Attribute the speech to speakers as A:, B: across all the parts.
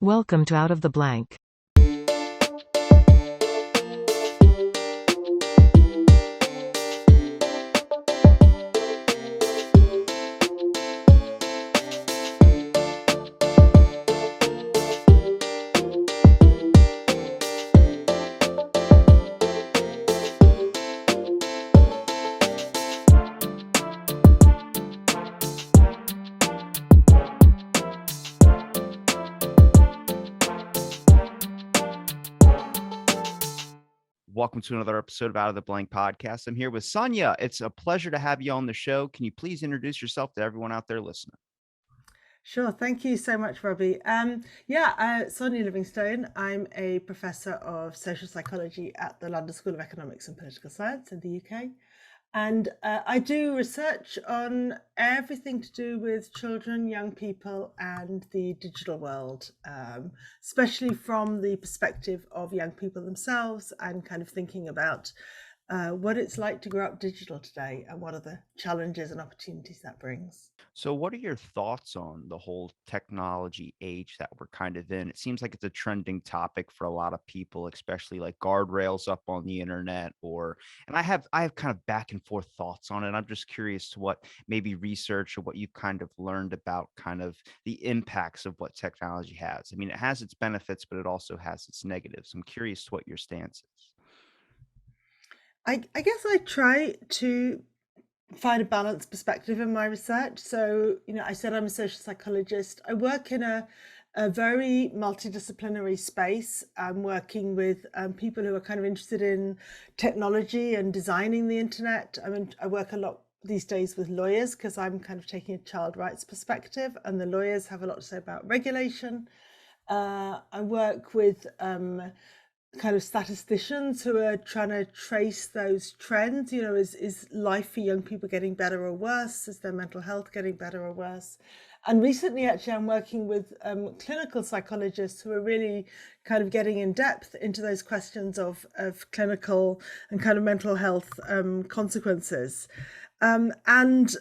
A: Welcome to Out of the Blank.
B: Welcome to another episode of Out of the Blank podcast. I'm here with Sonia. It's a pleasure to have you on the show. Can you please introduce yourself to everyone out there listening?
C: Sure. Thank you so much, Robbie. Sonia Livingstone. I'm a professor of social psychology at the London School of Economics and Political Science in the UK. And I do research on everything to do with children, young people, and the digital world, especially from the perspective of young people themselves, and kind of thinking about what it's like to grow up digital today and what are the challenges and opportunities that brings.
B: So, what are your thoughts on the whole technology age that we're kind of in? It seems like it's a trending topic for a lot of people, especially like guardrails up on the internet, and I have kind of back and forth thoughts on it. I'm just curious to what maybe research or what you've kind of learned about kind of the impacts of what technology has. I mean, it has its benefits, but it also has its negatives. I'm curious to what your stance is.
C: I guess I try to find a balanced perspective in my research. So, I said I'm a social psychologist. I work in a very multidisciplinary space. I'm working with people who are kind of interested in technology and designing the internet. I work a lot these days with lawyers because I'm kind of taking a child rights perspective, and the lawyers have a lot to say about regulation. I work with kind of statisticians who are trying to trace those trends. Is life for young people getting better or worse? Is their mental health getting better or worse? And recently, actually, I'm working with clinical psychologists who are really kind of getting in depth into those questions of clinical and kind of mental health consequences. And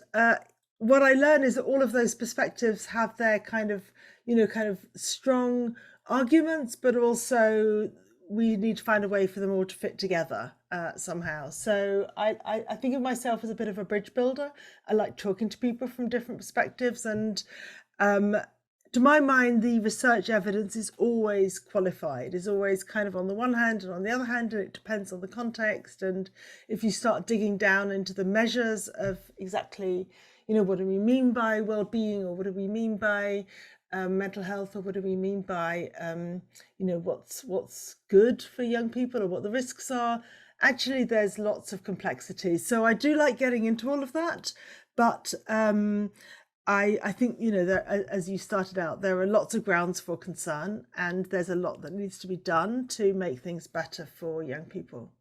C: what I learn is that all of those perspectives have their kind of strong arguments, but also we need to find a way for them all to fit together somehow. So I think of myself as a bit of a bridge builder. I like talking to people from different perspectives, and to my mind, the research evidence is always qualified, is always kind of on the one hand and on the other hand, and it depends on the context. And if you start digging down into the measures of exactly, what do we mean by well-being, or what do we mean by mental health, or what do we mean by what's good for young people, or what the risks are. Actually, there's lots of complexity, so I do like getting into all of that, but I think as you started out, there are lots of grounds for concern, and there's a lot that needs to be done to make things better for young people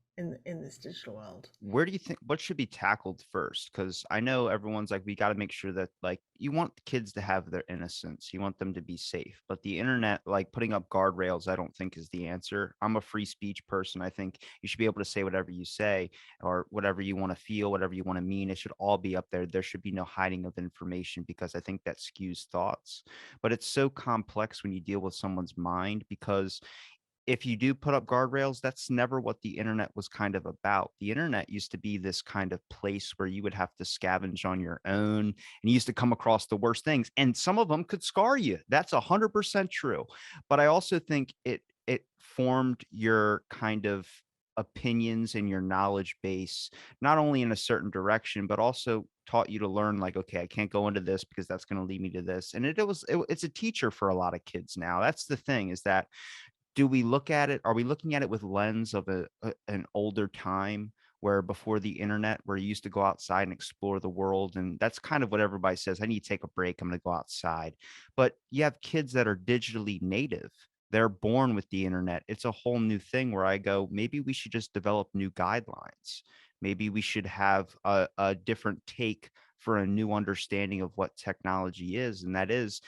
C: in this digital world.
B: Where do you think what should be tackled first? Because I know everyone's like, we got to make sure that like you want kids to have their innocence, you want them to be safe. But the internet, like putting up guardrails, I don't think is the answer. I'm a free speech person. I think you should be able to say whatever you say or whatever you want to feel, whatever you want to mean. It should all be up there. There should be no hiding of information because I think that skews thoughts. But it's so complex when you deal with someone's mind because if you do put up guardrails, that's never what the internet was kind of about. The internet used to be this kind of place where you would have to scavenge on your own and you used to come across the worst things. And some of them could scar you. That's 100% true. But I also think it formed your kind of opinions and your knowledge base, not only in a certain direction, but also taught you to learn like, okay, I can't go into this because that's going to lead me to this. And it's a teacher for a lot of kids now. That's the thing is that do we look at it are we looking at it with lens of an older time where before the internet where you used to go outside and explore the world, and that's kind of what everybody says, I need to take a break, I'm going to go outside. But you have kids that are digitally native, they're born with the internet. It's a whole new thing where I go, maybe we should just develop new guidelines. Maybe we should have a different take for a new understanding of what technology is, and that is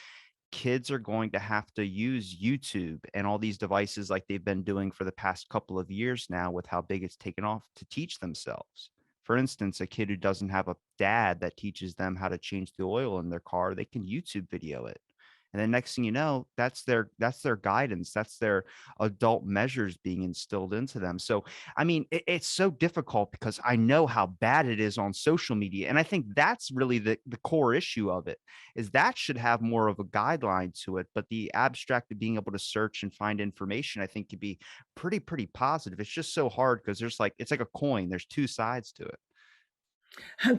B: kids are going to have to use YouTube and all these devices like they've been doing for the past couple of years now with how big it's taken off to teach themselves. For instance, a kid who doesn't have a dad that teaches them how to change the oil in their car, they can YouTube video it. And then next thing you know, that's their guidance, that's their adult measures being instilled into them. So I mean, it's so difficult because I know how bad it is on social media, and I think that's really the core issue of it, is that should have more of a guideline to it. But the abstract of being able to search and find information, I think, could be pretty positive. It's just so hard because there's like it's like a coin. There's two sides to it.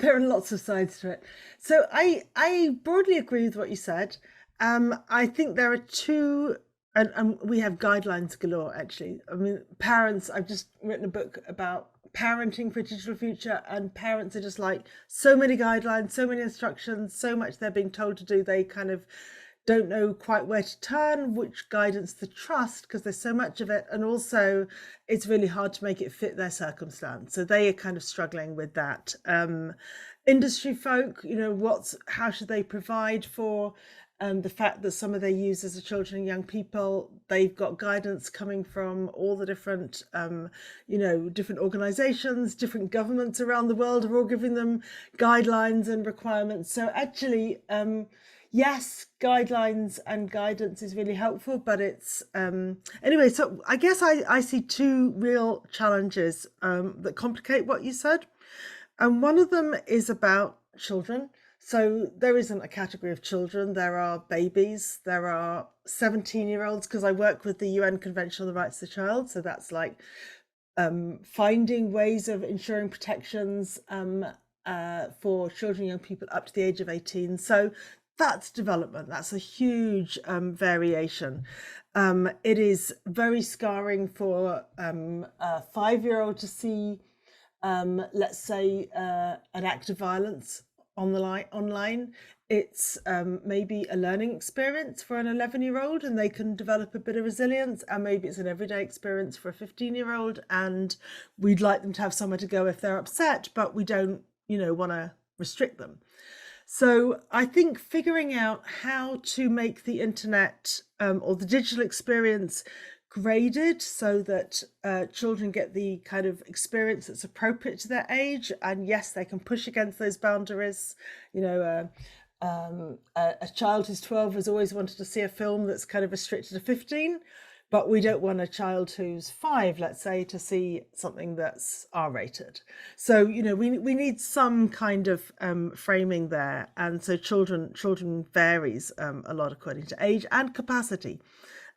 C: There are lots of sides to it. So I broadly agree with what you said. I think there are two, and we have guidelines galore. Actually, I mean, parents. I've just written a book about parenting for a digital future, and parents are just like so many guidelines, so many instructions, so much they're being told to do. They kind of don't know quite where to turn, which guidance to trust, because there's so much of it. And also, it's really hard to make it fit their circumstance. So they are kind of struggling with that. Industry folk, how should they provide for the fact that some of their users are children and young people? They've got guidance coming from all the different, different organizations, different governments around the world are all giving them guidelines and requirements. So actually, yes, guidelines and guidance is really helpful, but it's anyway. So I guess I see two real challenges that complicate what you said, and one of them is about children. So there isn't a category of children. There are babies. There are 17-year-olds, because I work with the UN Convention on the Rights of the Child. So that's like finding ways of ensuring protections for children and young people up to the age of 18. So that's development. That's a huge variation. It is very scarring for a 5-year-old to see, let's say, an act of violence online. It's maybe a learning experience for an 11-year-old, and they can develop a bit of resilience. And maybe it's an everyday experience for a 15-year-old, and we'd like them to have somewhere to go if they're upset, but we don't, want to restrict them. So I think figuring out how to make the internet or the digital experience graded so that children get the kind of experience that's appropriate to their age, and yes, they can push against those boundaries. A child who's 12 has always wanted to see a film that's kind of restricted to 15, but we don't want a child who's 5, let's say, to see something that's R-rated. So we need some kind of framing there, and so children varies a lot according to age and capacity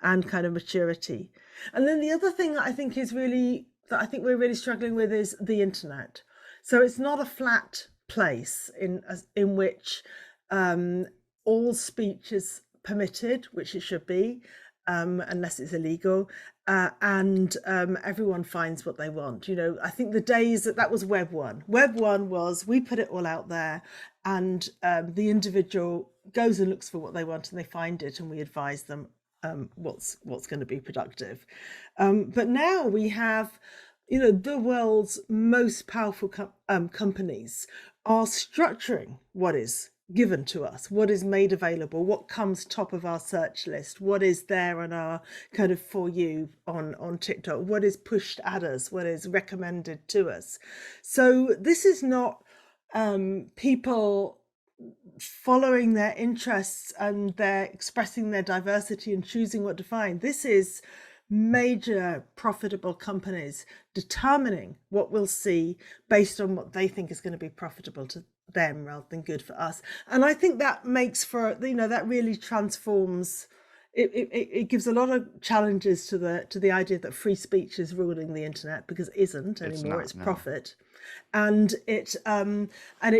C: and kind of maturity. And then the other thing that I think we're really struggling with is the internet. So it's not a flat place in which all speech is permitted, which it should be, unless it's illegal, and everyone finds what they want. I think the days that was Web 1. Web 1 was we put it all out there, and the individual goes and looks for what they want, and they find it, and we advise them what's going to be productive. But now we have, the world's most powerful companies are structuring what is given to us, what is made available, what comes top of our search list, what is there on our kind of for you on TikTok, what is pushed at us, what is recommended to us. So this is not people following their interests and they're expressing their diversity and choosing what to find. This is major profitable companies determining what we'll see based on what they think is going to be profitable to them rather than good for us. And I think that makes for, that really transforms it gives a lot of challenges to the idea that free speech is ruling the internet, because it isn't anymore. It's
B: No.
C: profit, and it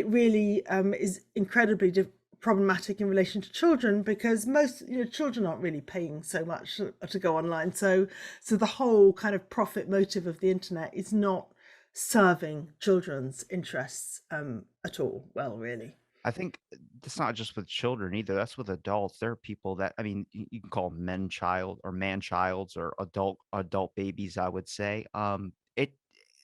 C: really is incredibly problematic in relation to children, because most children aren't really paying so much to go online. So the whole kind of profit motive of the internet is not serving children's interests at all well, really.
B: I think it's not just with children either. That's with adults. There are people that, I mean, you can call them man childs or adult babies, I would say. It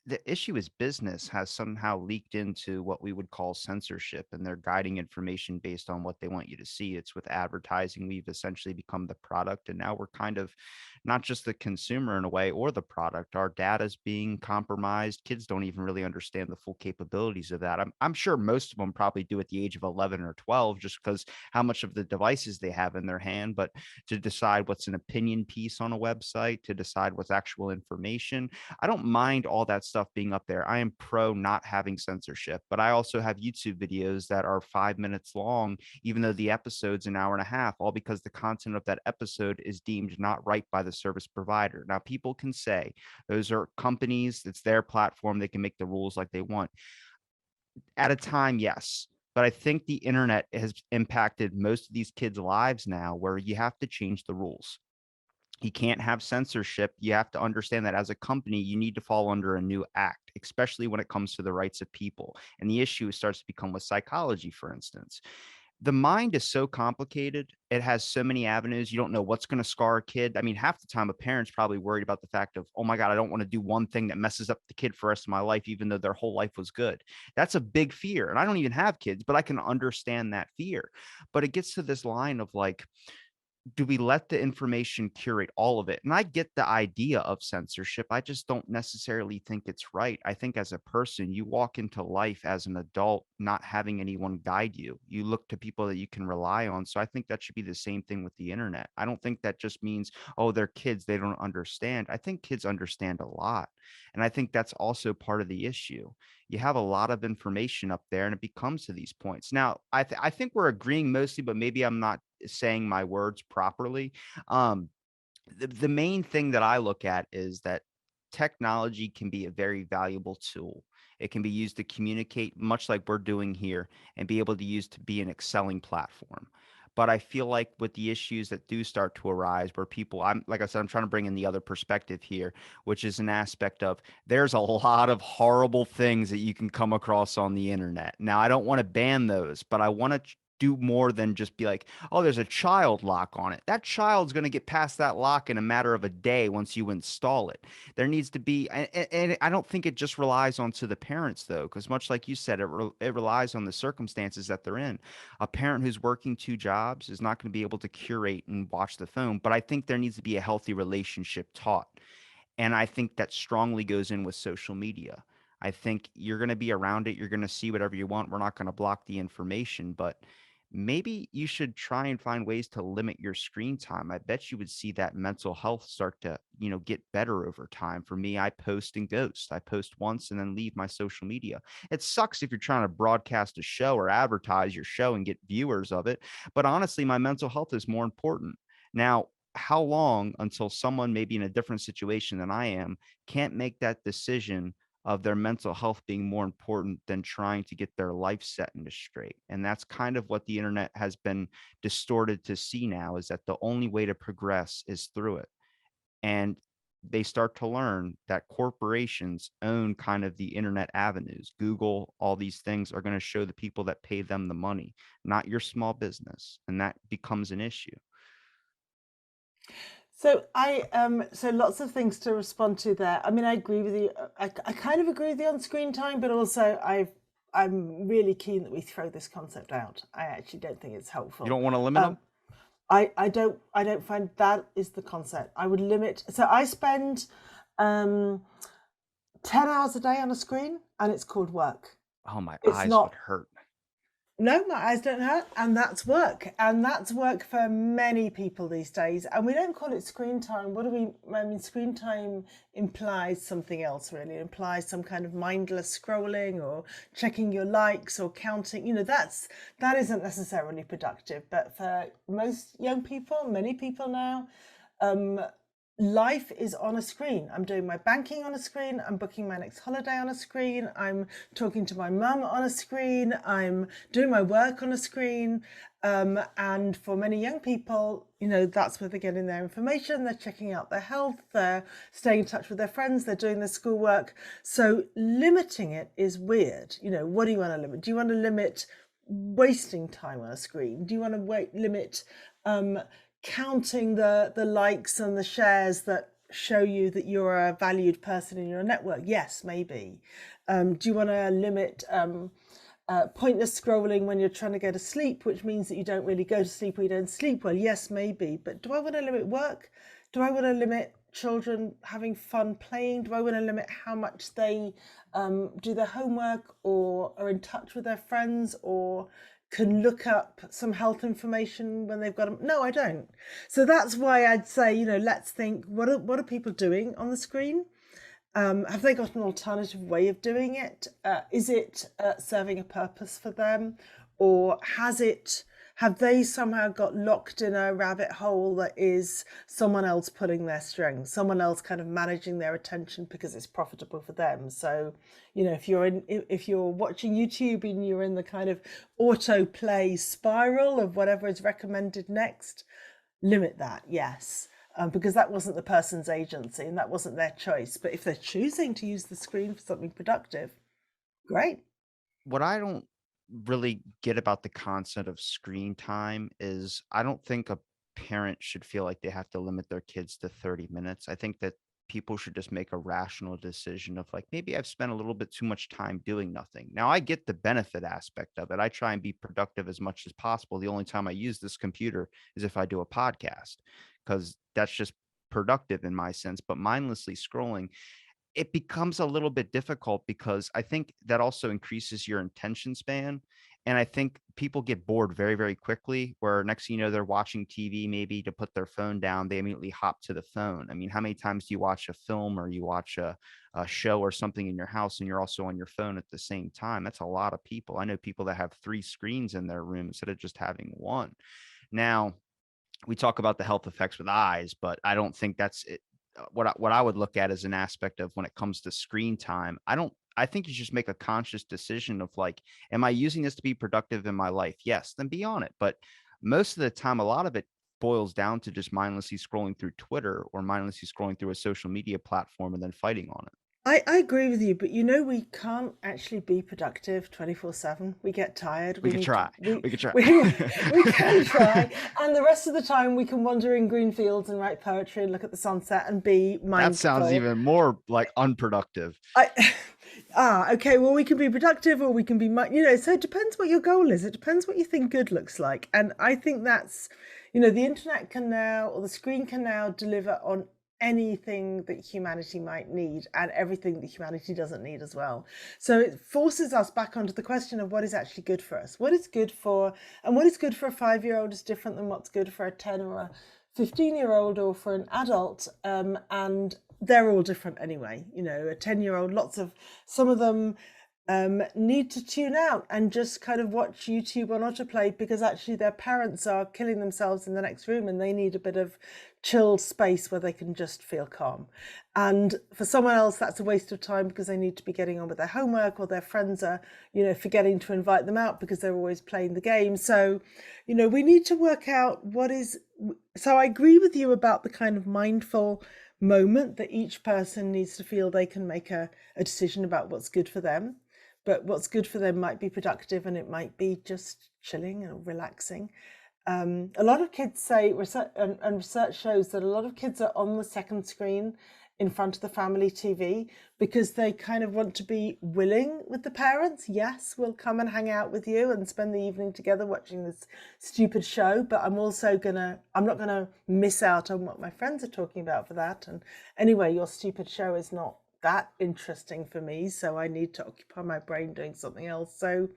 B: the issue is business has somehow leaked into what we would call censorship, and they're guiding information based on what they want you to see. It's with advertising. We've essentially become the product, and now we're kind of not just the consumer in a way or the product. Our data is being compromised. Kids don't even really understand the full capabilities of that. I'm sure most of them probably do at the age of 11 or 12, just because how much of the devices they have in their hand. But to decide what's an opinion piece on a website, to decide what's actual information, I don't mind all that stuff being up there. I am pro not having censorship, but I also have YouTube videos that are 5 minutes long, even though the episode's an hour and a half, all because the content of that episode is deemed not right by the service provider. Now, people can say those are companies, it's their platform, they can make the rules like they want. At a time, yes. But I think the internet has impacted most of these kids' lives now where you have to change the rules. You can't have censorship. You have to understand that as a company, you need to fall under a new act, especially when it comes to the rights of people. And the issue starts to become with psychology, for instance. The mind is so complicated. It has so many avenues. You don't know what's going to scar a kid. I mean, half the time, a parent's probably worried about the fact of, oh my God, I don't want to do one thing that messes up the kid for the rest of my life, even though their whole life was good. That's a big fear. And I don't even have kids, but I can understand that fear. But it gets to this line of like, do we let the information curate all of it? And I get the idea of censorship. I just don't necessarily think it's right. I think as a person, you walk into life as an adult, not having anyone guide you. You look to people that you can rely on. So I think that should be the same thing with the internet. I don't think that just means, oh, they're kids, they don't understand. I think kids understand a lot. And I think that's also part of the issue. You have a lot of information up there and it becomes to these points. Now, I think we're agreeing mostly, but maybe I'm not saying my words properly. Um, the main thing that I look at is that technology can be a very valuable tool. It can be used to communicate, much like we're doing here, and be able to use to be an excelling platform. But I feel like with the issues that do start to arise, where people, I'm like I said, I'm trying to bring in the other perspective here, which is an aspect of there's a lot of horrible things that you can come across on the internet. Now, I don't want to ban those, but I want to do more than just be like, oh, there's a child lock on it. That child's going to get past that lock in a matter of a day once you install it. There needs to be, and I don't think it just relies on to the parents though, because much like you said, it relies on the circumstances that they're in. A parent who's working two jobs is not going to be able to curate and watch the phone, but I think there needs to be a healthy relationship taught. And I think that strongly goes in with social media. I think you're going to be around it. You're going to see whatever you want. We're not going to block the information, but maybe you should try and find ways to limit your screen time. I bet you would see that mental health start to, get better over time. For me, I post and ghost. I post once and then leave my social media. It sucks if you're trying to broadcast a show or advertise your show and get viewers of it. But honestly, my mental health is more important. Now, how long until someone maybe in a different situation than I am can't make that decision of their mental health being more important than trying to get their life set into straight? And that's kind of what the internet has been distorted to see now, is that the only way to progress is through it. And they start to learn that corporations own kind of the internet avenues. Google, all these things are going to show the people that pay them the money, not your small business. And that becomes an issue.
C: So lots of things to respond to there. I mean, I agree with you. I kind of agree with you on screen time, but also I'm really keen that we throw this concept out. I actually don't think it's
B: You
C: helpful.
B: don't want to limit
C: Um,
B: them?
C: I don't find that is the concept. I would limit. So I spend 10 hours a day on a screen, and it's called work.
B: Oh, my
C: It's
B: eyes would
C: not.
B: hurt.
C: No, my eyes don't hurt, and that's work. And that's work for many people these days. And we don't call it screen time. What do we, I mean, screen time implies something else, really. It implies some kind of mindless scrolling or checking your likes or counting. That isn't necessarily productive. But for most young people, many people now, um, life is on a screen. I'm doing my banking on a screen. I'm booking my next holiday on a screen. I'm talking to my mum on a screen. I'm doing my work on a screen. And for many young people, that's where they're getting their information. They're checking out their health. They're staying in touch with their friends. They're doing their schoolwork. So limiting it is weird. What do you want to limit? Do you want to limit wasting time on a screen? Do you want to limit counting the likes and the shares that show you that you're a valued person in your network? Yes, maybe. Do you want to limit pointless scrolling when you're trying to go to sleep, which means that you don't really go to sleep or you don't sleep well? Yes, maybe. But do I want to limit work? Do I want to limit children having fun playing? Do I want to limit how much they do their homework or are in touch with their friends or can look up some health information when they've got them? No, I don't. So that's why I'd say, let's think, what are people doing on the screen? Have they got an alternative way of doing it? Is it serving a purpose for them, or have they somehow got locked in a rabbit hole that is someone else pulling their strings, someone else kind of managing their attention because it's profitable for them? So, if you're watching YouTube and you're in the kind of autoplay spiral of whatever is recommended next, limit that, yes. Because that wasn't the person's agency and that wasn't their choice. But if they're choosing to use the screen for something productive, great.
B: What I don't really get about the concept of screen time is I don't think a parent should feel like they have to limit their kids to 30 minutes. I think that people should just make a rational decision of like, maybe I've spent a little bit too much time doing nothing. Now, I get the benefit aspect of it. I try and be productive as much as possible. The only time I use this computer is if I do a podcast, because that's just productive in my sense. But mindlessly scrolling, it becomes a little bit difficult because I think that also increases your attention span. And I think people get bored very, very quickly, where next thing you know, they're watching TV, maybe to put their phone down, they immediately hop to the phone. I mean, how many times do you watch a film or you watch a show or something in your house and you're also on your phone at the same time? That's a lot of people. I know people that have 3 screens in their room instead of just having one. Now, we talk about the health effects with eyes, but I don't think that's it. What I would look at as an aspect of when it comes to screen time. I think you just make a conscious decision of like, am I using this to be productive in my life? Yes, then be on it. But most of the time, a lot of it boils down to just mindlessly scrolling through Twitter or mindlessly scrolling through a social media platform and then fighting on it.
C: I agree with you, but we can't actually be productive 24/7. We get tired.
B: We
C: We
B: could
C: need to,
B: try. We could try.
C: we can try. And the rest of the time we can wander in green fields and write poetry and look at the sunset and be
B: That sounds
C: mindful.
B: even more like unproductive.
C: I okay, well, we can be productive or we can be so it depends what your goal is. It depends what you think good looks like. And I think that's, the internet can now, or the screen can now deliver on anything that humanity might need and everything that humanity doesn't need as well. So it forces us back onto the question of what is actually good for us. What is good for, and what is good for a 5-year-old is different than what's good for a 10 or a 15-year-old or for an adult. And they're all different anyway. A 10-year-old, some of them need to tune out and just kind of watch YouTube on autoplay because actually their parents are killing themselves in the next room and they need a bit of chilled space where they can just feel calm. And for someone else, that's a waste of time because they need to be getting on with their homework, or their friends are, forgetting to invite them out because they're always playing the game. So, we need to work out what is. So I agree with you about the kind of mindful moment that each person needs to feel they can make a decision about what's good for them. But what's good for them might be productive and it might be just chilling and relaxing. A lot of kids say, and research shows that a lot of kids are on the second screen in front of the family TV because they kind of want to be willing with the parents. Yes, we'll come and hang out with you and spend the evening together watching this stupid show, but I'm not gonna miss out on what my friends are talking about for that. And anyway, your stupid show is not that interesting for me, so I need to occupy my brain doing something else. So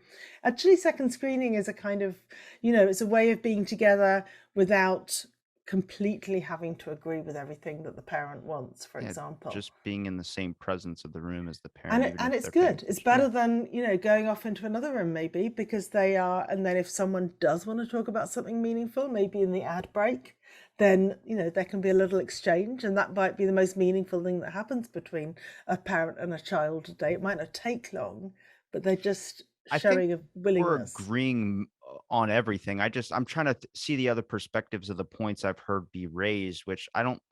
C: actually second screening is a kind of, it's a way of being together without completely having to agree with everything that the parent wants, for
B: Yeah,
C: example.
B: just being in the same presence of the room as the
C: And
B: parent, even if
C: it's
B: they're paying
C: good. It's
B: attention.
C: better
B: Yeah.
C: than, going off into another room maybe because they are, and then if someone does want to talk about something meaningful, maybe in the ad break, then, there can be a little exchange, and that might be the most meaningful thing that happens between a parent and a child today. It might not take long, but they're just
B: I think
C: showing a
B: we're
C: willingness.
B: agreeing on everything. I'm trying to see the other perspectives of the points I've heard be raised, which I don't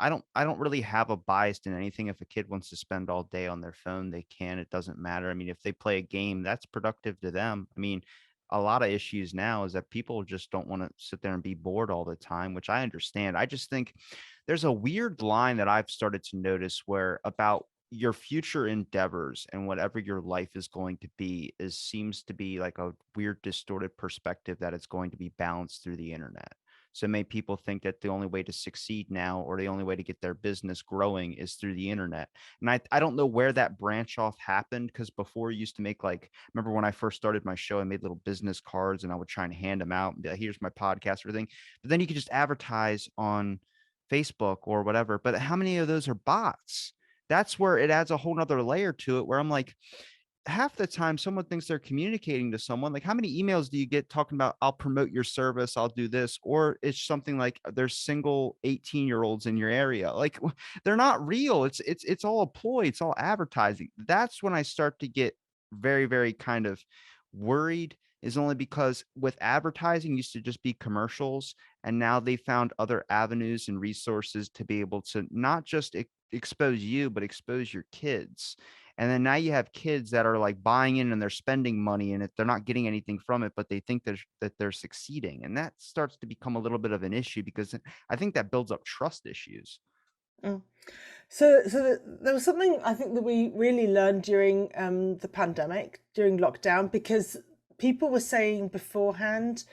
B: really have a bias in anything. If a kid wants to spend all day on their phone, they can. It doesn't matter. I mean, if they play a game, that's productive to them. I mean, a lot of issues now is that people just don't want to sit there and be bored all the time, which I understand. I just think there's a weird line that I've started to notice where about your future endeavors and whatever your life is going to be is seems to be like a weird distorted perspective that it's going to be balanced through the internet. So many people think that the only way to succeed now or the only way to get their business growing is through the internet. And I don't know where that branch off happened because before you used to make like, remember when I first started my show, I made little business cards and I would try and hand them out and be like, here's my podcast, everything. But then you could just advertise on Facebook or whatever. But how many of those are bots? That's where it adds a whole nother layer to it where I'm like, half the time someone thinks they're communicating to someone. Like, how many emails do you get talking about, I'll promote your service, I'll do this? Or it's something like there's single 18-year-olds in your area. Like, they're not real. It's all a ploy, it's all advertising. That's when I start to get very, very kind of worried, is only because with advertising used to just be commercials, and now they found other avenues and resources to be able to not just expose you, but expose your kids. And then now you have kids that are like buying in and they're spending money and they're not getting anything from it, but they think that they're succeeding. And that starts to become a little bit of an issue because I think that builds up trust issues.
C: Mm. There was something I think that we really learned during the pandemic, during lockdown, because people were saying beforehand,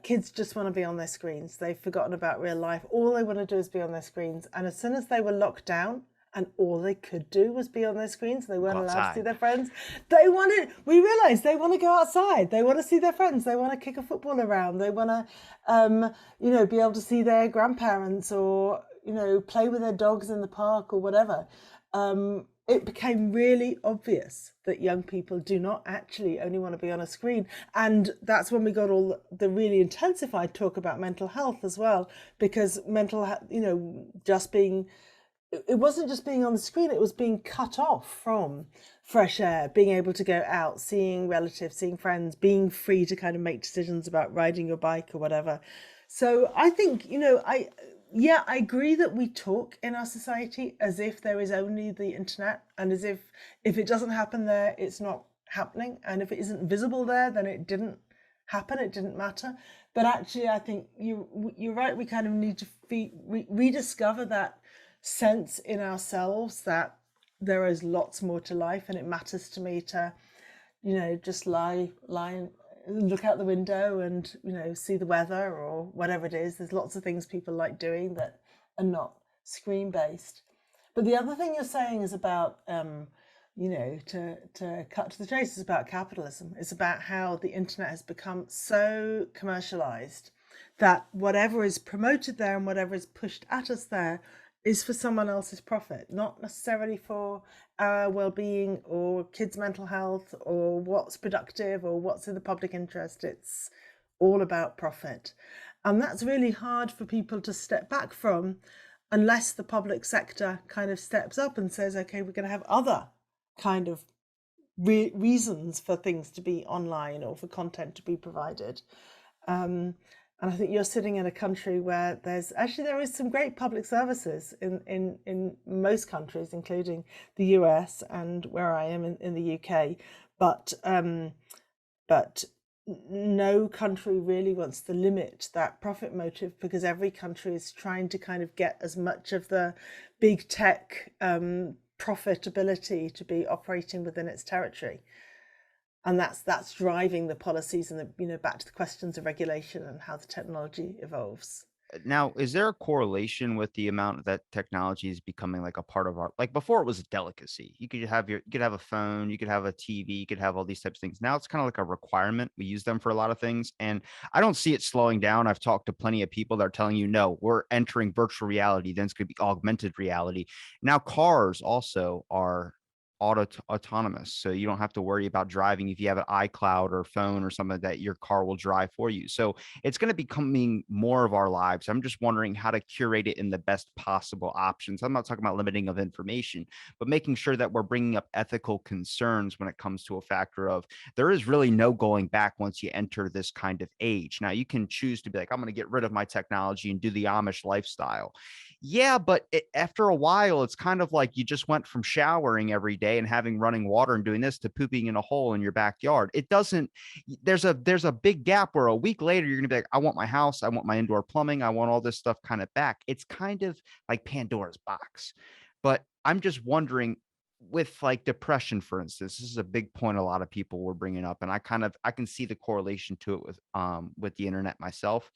C: kids just want to be on their screens. They've forgotten about real life. All they want to do is be on their screens. And as soon as they were locked down, and all they could do was be on their screens, they
B: Go
C: weren't allowed to see
B: outside.
C: their friends. We realized they want to go outside. They want to see their friends. They want to kick a football around. They want to, be able to see their grandparents or, play with their dogs in the park or whatever. It became really obvious that young people do not actually only want to be on a screen. And that's when we got all the really intensified talk about mental health as well, because mental health, just being, it wasn't just being on the screen, it was being cut off from fresh air, being able to go out, seeing relatives, seeing friends, being free to kind of make decisions about riding your bike or whatever. So I think, I agree that we talk in our society as if there is only the internet, and as if it doesn't happen there, it's not happening. And if it isn't visible there, then it didn't happen, it didn't matter. But actually, I think you're right. We kind of need to rediscover that sense in ourselves that there is lots more to life, and it matters to me to, just lie and look out the window and see the weather or whatever it is. There's lots of things people like doing that are not screen based. But the other thing you're saying is about to cut to the chase, is about capitalism. It's about how the internet has become so commercialized that whatever is promoted there and whatever is pushed at us there is for someone else's profit, not necessarily for our well-being or kids' mental health or what's productive or what's in the public interest. It's all about profit. And that's really hard for people to step back from unless the public sector kind of steps up and says, okay, we're going to have other kind of reasons for things to be online or for content to be provided. And I think you're sitting in a country where there is some great public services in most countries, including the US and where I am in the UK. But no country really wants to limit that profit motive, because every country is trying to kind of get as much of the big tech profitability to be operating within its territory. And that's driving the policies and back to the questions of regulation and how the technology evolves.
B: Now, is there a correlation with the amount that technology is becoming like a part of our, like before it was a delicacy. You could have a phone, you could have a TV, you could have all these types of things. Now it's kind of like a requirement. We use them for a lot of things. And I don't see it slowing down. I've talked to plenty of people that are telling you, no, we're entering virtual reality. Then it's going to be augmented reality. Now cars also are autonomous, so you don't have to worry about driving. If you have an iCloud or phone or something, that your car will drive for you. So it's going to be becoming more of our lives. I'm just wondering how to curate it in the best possible options. I'm not talking about limiting of information, but making sure that we're bringing up ethical concerns when it comes to a factor of there is really no going back once you enter this kind of age. Now you can choose to be like, I'm going to get rid of my technology and do the Amish lifestyle. Yeah, but after a while, it's kind of like you just went from showering every day and having running water and doing this to pooping in a hole in your backyard. It doesn't. There's a big gap where a week later you're gonna be like, I want my house, I want my indoor plumbing, I want all this stuff kind of back. It's kind of like Pandora's box. But I'm just wondering, with like depression, for instance, this is a big point a lot of people were bringing up, and I can see the correlation to it with the internet myself.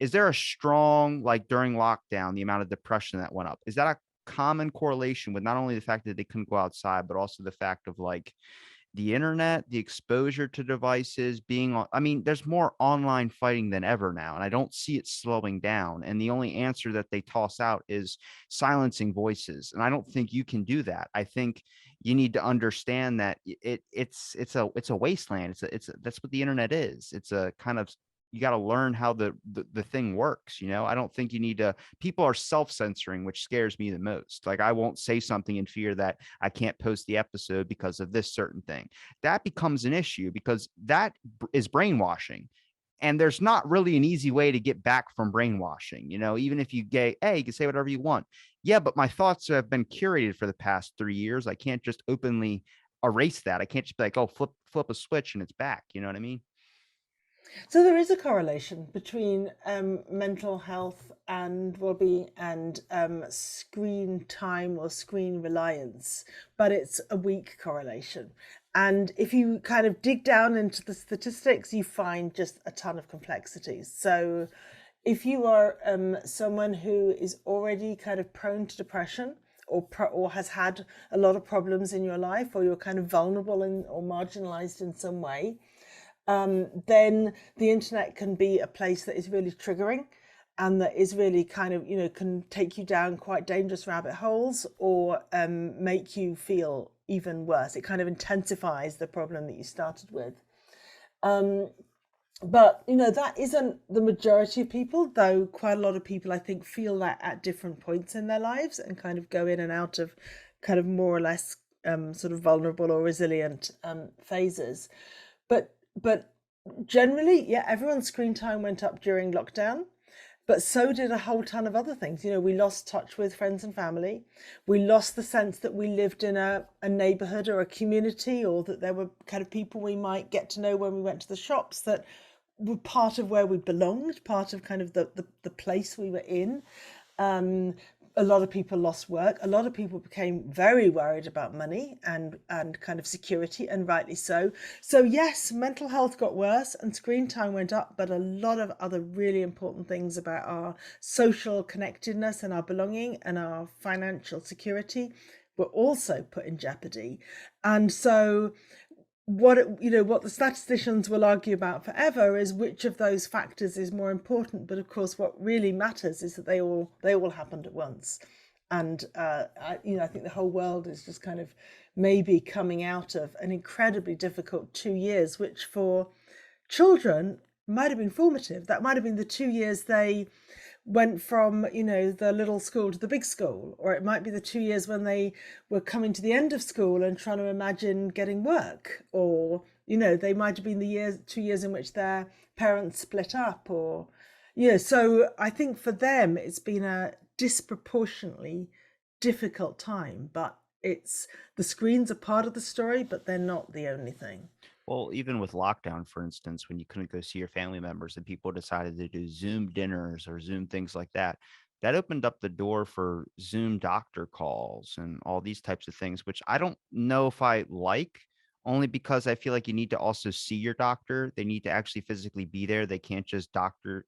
B: Is there a strong, like during lockdown, the amount of depression that went up? Is that a common correlation with not only the fact that they couldn't go outside, but also the fact of like the internet, the exposure to devices being on? I mean, there's more online fighting than ever now, and I don't see it slowing down. And the only answer that they toss out is silencing voices. And I don't think you can do that. I think you need to understand that it's a wasteland. That's what the internet is. It's a kind of, you got to learn how the thing works. I don't think you need to. People are self-censoring, which scares me the most. Like, I won't say something in fear that I can't post the episode because of this certain thing. That becomes an issue because that is brainwashing. And there's not really an easy way to get back from brainwashing. Even if you get, hey, you can say whatever you want. Yeah, but my thoughts have been curated for the past 3 years. I can't just openly erase that. I can't just be like, oh, flip a switch and it's back. You know what I mean?
C: So there is a correlation between mental health and well-being and screen time or screen reliance, but it's a weak correlation. And if you kind of dig down into the statistics, you find just a ton of complexities. So if you are someone who is already kind of prone to depression, or has had a lot of problems in your life, or you're kind of vulnerable or marginalized in some way, then the internet can be a place that is really triggering and that is really kind of, can take you down quite dangerous rabbit holes, or make you feel even worse. It kind of intensifies the problem that you started with. But that isn't the majority of people, though quite a lot of people, I think, feel that at different points in their lives and kind of go in and out of kind of more or less sort of vulnerable or resilient phases. But generally, yeah, everyone's screen time went up during lockdown, but so did a whole ton of other things. We lost touch with friends and family. We lost the sense that we lived in a neighborhood or a community, or that there were kind of people we might get to know when we went to the shops that were part of where we belonged, part of kind of the place we were in. A lot of people lost work. A lot of people became very worried about money and kind of security, and rightly so. So yes, mental health got worse and screen time went up, but a lot of other really important things about our social connectedness and our belonging and our financial security were also put in jeopardy. And so what the statisticians will argue about forever is which of those factors is more important. But of course, what really matters is that they all happened at once. And I think the whole world is just kind of maybe coming out of an incredibly difficult 2 years, which for children might have been formative. That might have been the 2 years they went from the little school to the big school, or it might be the 2 years when they were coming to the end of school and trying to imagine getting work, or they might have been the 2 years in which their parents split up, or so I think for them it's been a disproportionately difficult time. But it's the screens are part of the story, but they're not the only thing.
B: Well, even with lockdown, for instance, when you couldn't go see your family members and people decided to do Zoom dinners or Zoom things like that, that opened up the door for Zoom doctor calls and all these types of things, which I don't know if I like, only because I feel like you need to also see your doctor. They need to actually physically be there. They can't just doctor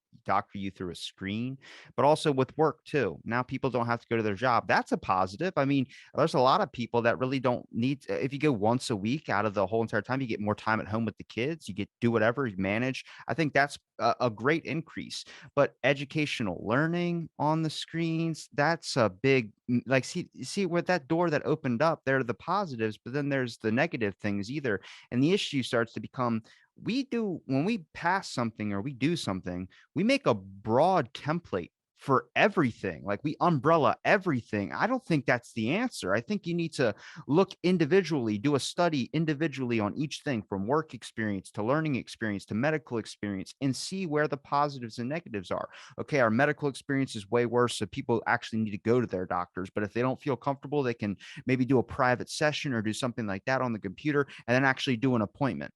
B: you through a screen. But also with work too. Now people don't have to go to their job. That's a positive. I mean, there's a lot of people that really don't need if you go once a week out of the whole entire time, you get more time at home with the kids, you get do whatever, you manage. I think that's a great increase. But educational learning on the screens, that's a big like see where that door that opened up, there are the positives, but then there's the negative things either. And the issue starts to become, when we pass something or we do something, we make a broad template for everything. Like we umbrella everything. I don't think that's the answer. I think you need to look individually, do a study individually on each thing from work experience to learning experience to medical experience and see where the positives and negatives are. Okay, our medical experience is way worse. So people actually need to go to their doctors. But if they don't feel comfortable, they can maybe do a private session or do something like that on the computer and then actually do an appointment.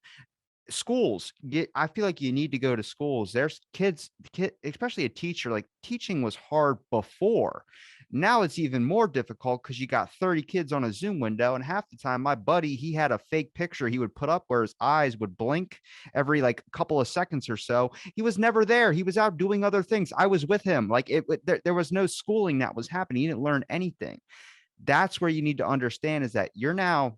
B: Schools get, I feel like you need to go to schools. There's especially a teacher, like teaching was hard before. Now it's even more difficult because you got 30 kids on a Zoom window, and half the time my buddy, he had a fake picture he would put up where his eyes would blink every like couple of seconds or so. He was never there. He was out doing other things. I was with him. Like there was no schooling that was happening. He didn't learn anything. That's where you need to understand is that you're now,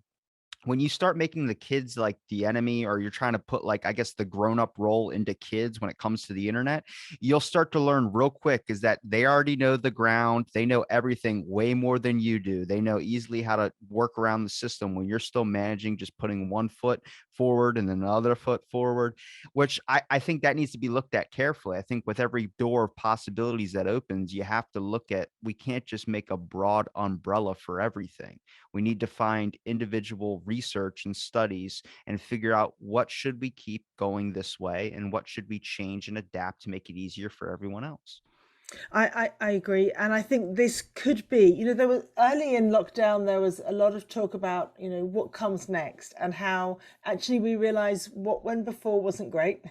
B: when you start making the kids like the enemy, or you're trying to put like, I guess, the grown-up role into kids when it comes to the internet, you'll start to learn real quick is that they already know the ground. They know everything way more than you do. They know easily how to work around the system when you're still managing just putting one foot forward and then another foot forward, which I think that needs to be looked at carefully. I think with every door of possibilities that opens, you have to look at, we can't just make a broad umbrella for everything. We need to find individual research and studies and figure out what should we keep going this way and what should we change and adapt to make it easier for everyone else.
C: I agree. And I think this could be, there was early in lockdown, there was a lot of talk about, what comes next and how actually we realize what went before wasn't great.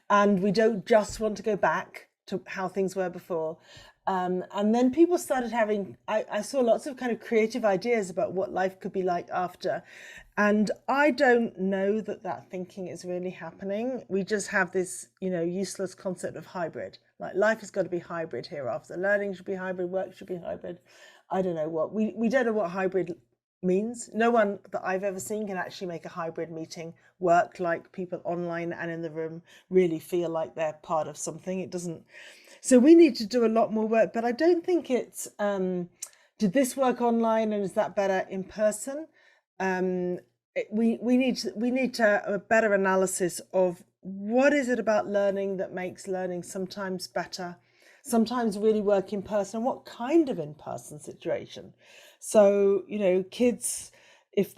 C: And we don't just want to go back to how things were before. And then people started having, I saw lots of kind of creative ideas about what life could be like after. And I don't know that that thinking is really happening. We just have this, useless concept of hybrid. Like life has got to be hybrid hereafter. Learning should be hybrid, work should be hybrid. I don't know what, we don't know what hybrid means. No one that I've ever seen can actually make a hybrid meeting work like people online and in the room really feel like they're part of something. It doesn't. So we need to do a lot more work, but I don't think it's, did this work online and is that better in person? We need to a better analysis of what is it about learning that makes learning sometimes better, sometimes really work in person, and what kind of in-person situation. So, kids, if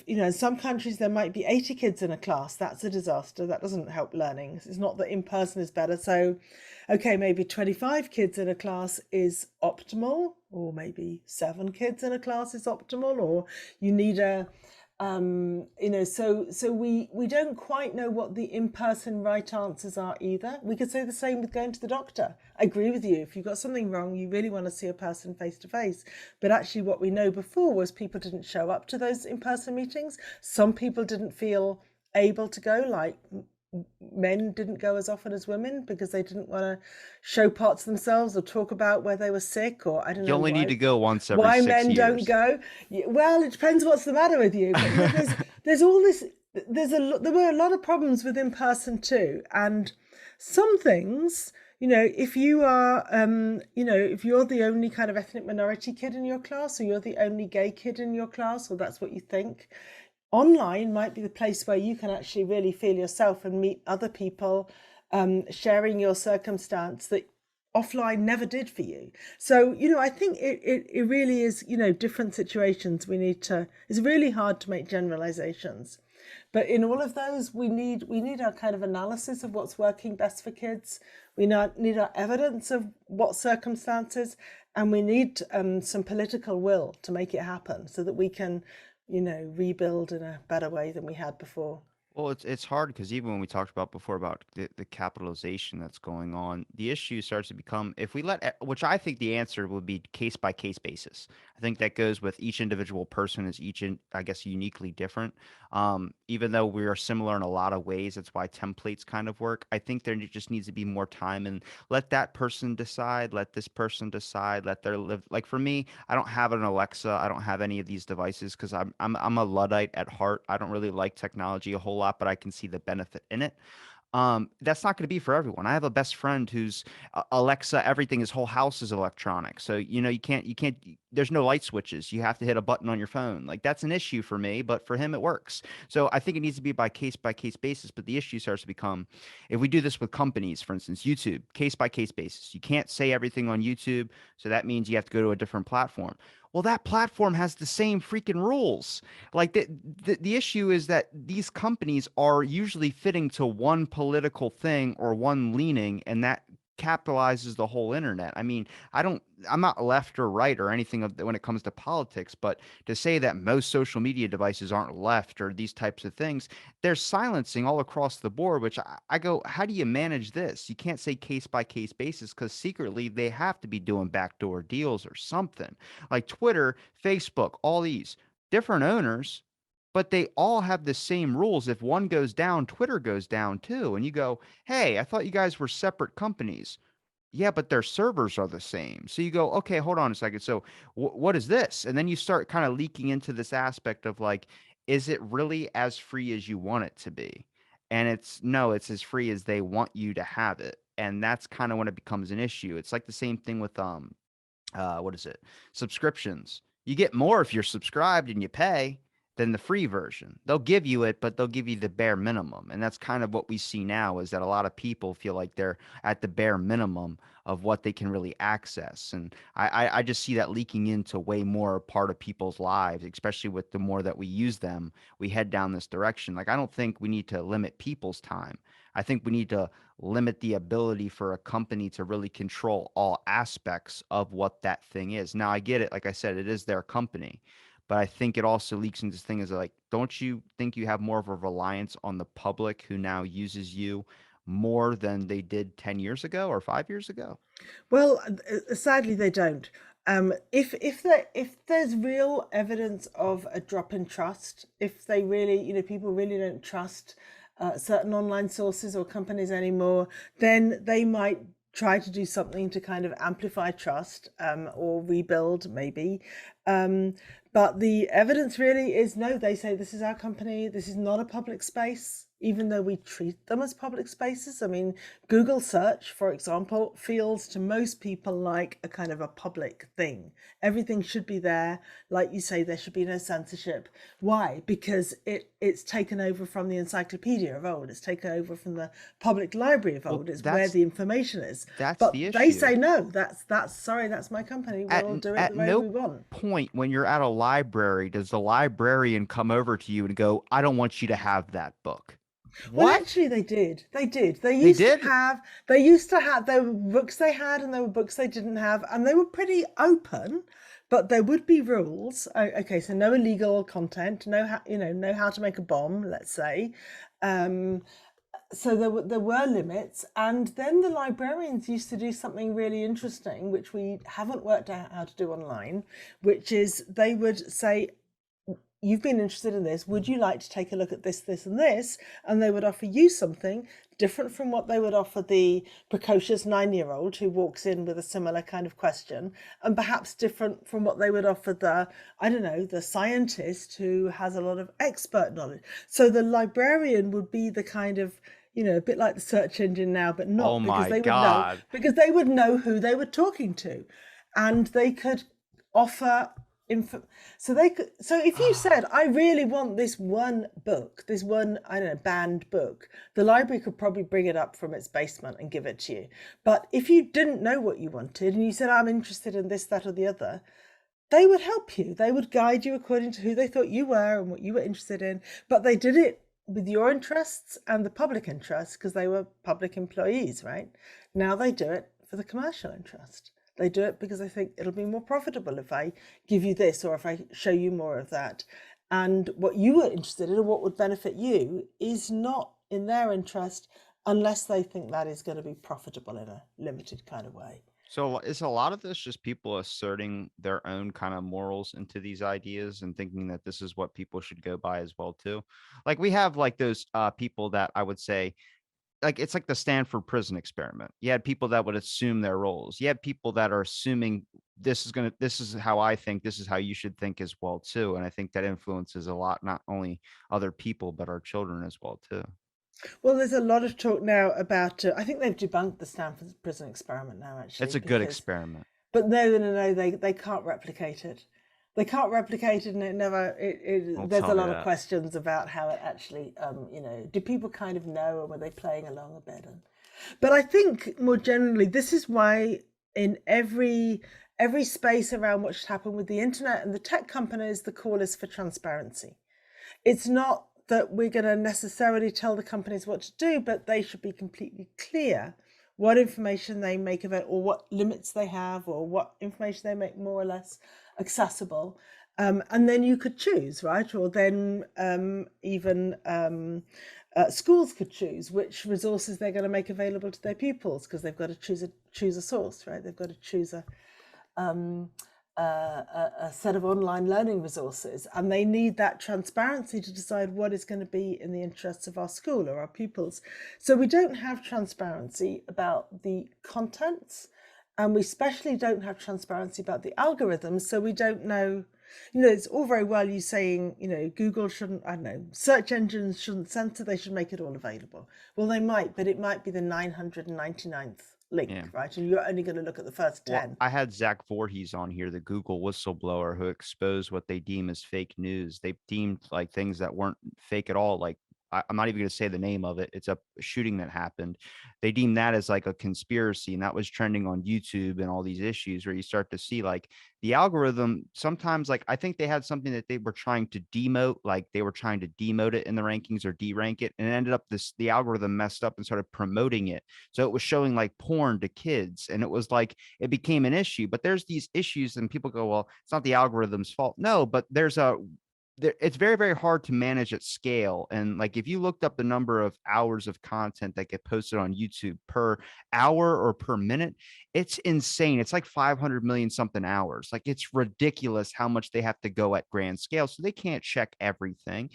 C: in some countries there might be 80 kids in a class, that's a disaster. That doesn't help learning. It's not that in person is better. So okay, maybe 25 kids in a class is optimal, or maybe 7 kids in a class is optimal, or you need a so we don't quite know what the in-person right answers are either. We could say the same with going to the doctor. I agree with you. If you've got something wrong, you really want to see a person face to face. But actually what we know before was people didn't show up to those in-person meetings. Some people didn't feel able to go, like men didn't go as often as women because they didn't want to show parts of themselves or talk about where they were sick, or I don't
B: You
C: know
B: only need to
C: why
B: go once every six
C: men don't
B: years.
C: go. Well, it depends what's the matter with you. But there's all this. There were a lot of problems with in person too, and some things. If you are, if you're the only kind of ethnic minority kid in your class, or you're the only gay kid in your class, or that's what you think, online might be the place where you can actually really feel yourself and meet other people, sharing your circumstance that offline never did for you. So, I think it really is, different situations we need to, it's really hard to make generalizations. But in all of those, we need our kind of analysis of what's working best for kids. We need our evidence of what circumstances, and we need some political will to make it happen so that we can, rebuild in a better way than we had before.
B: Well, it's hard because even when we talked about before about the capitalization that's going on, the issue starts to become, if we which I think the answer would be case by case basis. I think that goes with each individual person is I guess, uniquely different. Even though we are similar in a lot of ways, that's why templates kind of work. I think there just needs to be more time and let that person decide, let this person decide, let their live. Like for me, I don't have an Alexa, I don't have any of these devices because I'm a Luddite at heart. I don't really like technology a whole lot, but I can see the benefit in it. That's not going to be for everyone. I have a best friend who's Alexa, everything, his whole house is electronic. So, there's no light switches. You have to hit a button on your phone. Like that's an issue for me, but for him, it works. So I think it needs to be by case basis. But the issue starts to become if we do this with companies, for instance, YouTube, case by case basis. You can't say everything on YouTube. So that means you have to go to a different platform. Well, that platform has the same freaking rules. Like the issue is that these companies are usually fitting to one political thing or one leaning, and that capitalizes the whole internet. I mean, I'm not left or right or anything when it comes to politics, but to say that most social media devices aren't left or these types of things, they're silencing all across the board, which I go, how do you manage this? You can't say case by case basis because secretly they have to be doing backdoor deals or something. Like Twitter, Facebook, all these different owners, but they all have the same rules. If one goes down, Twitter goes down too. And you go, hey, I thought you guys were separate companies. Yeah, but their servers are the same. So you go, okay, hold on a second. So what is this? And then you start kind of leaking into this aspect of like, is it really as free as you want it to be? And it's no, it's as free as they want you to have it. And that's kind of when it becomes an issue. It's like the same thing with what is it? Subscriptions. You get more if you're subscribed and you pay than the free version. They'll give you it, but they'll give you the bare minimum. And that's kind of what we see now is that a lot of people feel like they're at the bare minimum of what they can really access. And I just see that leaking into way more part of people's lives, especially with the more that we use them, we head down this direction. Like I don't think we need to limit people's time. I think we need to limit the ability for a company to really control all aspects of what that thing is. Now, I get it. Like I said, it is their company, but I think it also leaks into this thing is like, don't you think you have more of a reliance on the public who now uses you more than they did 10 years ago or 5 years ago?
C: Well, sadly, they don't. If there's real evidence of a drop in trust, if they really, people really don't trust certain online sources or companies anymore, then they might try to do something to kind of amplify trust or rebuild, maybe. Um, but the evidence really is no, they say this is our company, this is not a public space, even though we treat them as public spaces. I mean, Google search, for example, feels to most people like a kind of a public thing. Everything should be there. Like you say, there should be no censorship. Why? Because it's taken over from the encyclopedia of old. It's taken over from the public library of
B: Well,
C: old. It's where the information is.
B: that's the
C: But they
B: issue.
C: say no, that's sorry, that's my company. We'll do it
B: At
C: the way we
B: no
C: want.
B: point when you're at a library does the librarian come over to you and go, I don't want you to have that book.
C: Well,
B: What?
C: actually, they did. They did. They
B: They
C: used to
B: did?
C: have. They used to have. There were books they had, and there were books they didn't have, and they were pretty open. But there would be rules. Okay, so no illegal content. No, know how to make a bomb. Let's say. Um, so there were limits, and then the librarians used to do something really interesting, which we haven't worked out how to do online, which is they would say, you've been interested in this, would you like to take a look at this, this, and this? And they would offer you something different from what they would offer the precocious 9-year-old who walks in with a similar kind of question, and perhaps different from what they would offer the, I don't know, the scientist who has a lot of expert knowledge. So the librarian would be the kind of, a bit like the search engine now, but
B: Oh
C: not,
B: my God.
C: because they would know who they were talking to, and they could offer info. So if you said, I really want this one book, this one, I don't know, banned book, the library could probably bring it up from its basement and give it to you. But if you didn't know what you wanted and you said, I'm interested in this, that, or the other, they would help you. They would guide you according to who they thought you were and what you were interested in. But they did it with your interests and the public interest because they were public employees, right? Now they do it for the commercial interest. They do it because they think it'll be more profitable if I give you this or if I show you more of that. And what you were interested in or what would benefit you is not in their interest unless they think that is going to be profitable in a limited kind of way.
B: So is a lot of this just people asserting their own kind of morals into these ideas and thinking that this is what people should go by as well too? Like we have like those people that I would say like it's like the Stanford prison experiment. You had people that would assume their roles. You had people that are assuming this is how I think, this is how you should think as well too. And I think that influences a lot, not only other people, but our children as well too.
C: Well, there's a lot of talk now about. I think they've debunked the Stanford prison experiment now,
B: It's
C: actually,
B: a good
C: because.
B: experiment.
C: But no, no, no, no. They can't replicate it. They can't replicate it, and it never.
B: Don't
C: There's
B: tell
C: a
B: me
C: lot of
B: that.
C: questions about how it actually. Do people kind of know, or were they playing along a bit? But I think more generally, this is why in every space around what's happened with the internet and the tech companies, the call is for transparency. It's not that we're going to necessarily tell the companies what to do, but they should be completely clear what information they make available, or what limits they have, or what information they make more or less accessible. And then you could choose, right? Or then even schools could choose which resources they're going to make available to their pupils, because they've got to choose a source, right? They've got to choose um, a set of online learning resources, and they need that transparency to decide what is going to be in the interests of our school or our pupils. So we don't have transparency about the contents, and we especially don't have transparency about the algorithms. So we don't know. It's all very well you saying, Google shouldn't, I don't know, search engines shouldn't censor, they should make it all available. Well, they might, but it might be the 999th
B: Yeah.
C: link, right? And you're only going to look at the first
B: Well,
C: 10.
B: I had Zach Voorhees on here, the Google whistleblower who exposed what they deem as fake news. They deemed like things that weren't fake at all. Like I'm not even going to say the name of it. It's a shooting that happened. They deemed that as like a conspiracy, and that was trending on YouTube and all these issues where you start to see like the algorithm. Sometimes, like I think they had something that they were trying to demote, like they were trying to demote it in the rankings or derank it, and it ended up the algorithm messed up and started promoting it. So it was showing like porn to kids, and it was like it became an issue. But there's these issues, and people go, well, it's not the algorithm's fault. No, but it's very, very hard to manage at scale. And like if you looked up the number of hours of content that get posted on YouTube per hour or per minute, it's insane. It's like 500 million something hours. Like it's ridiculous how much they have to go at grand scale. So they can't check everything.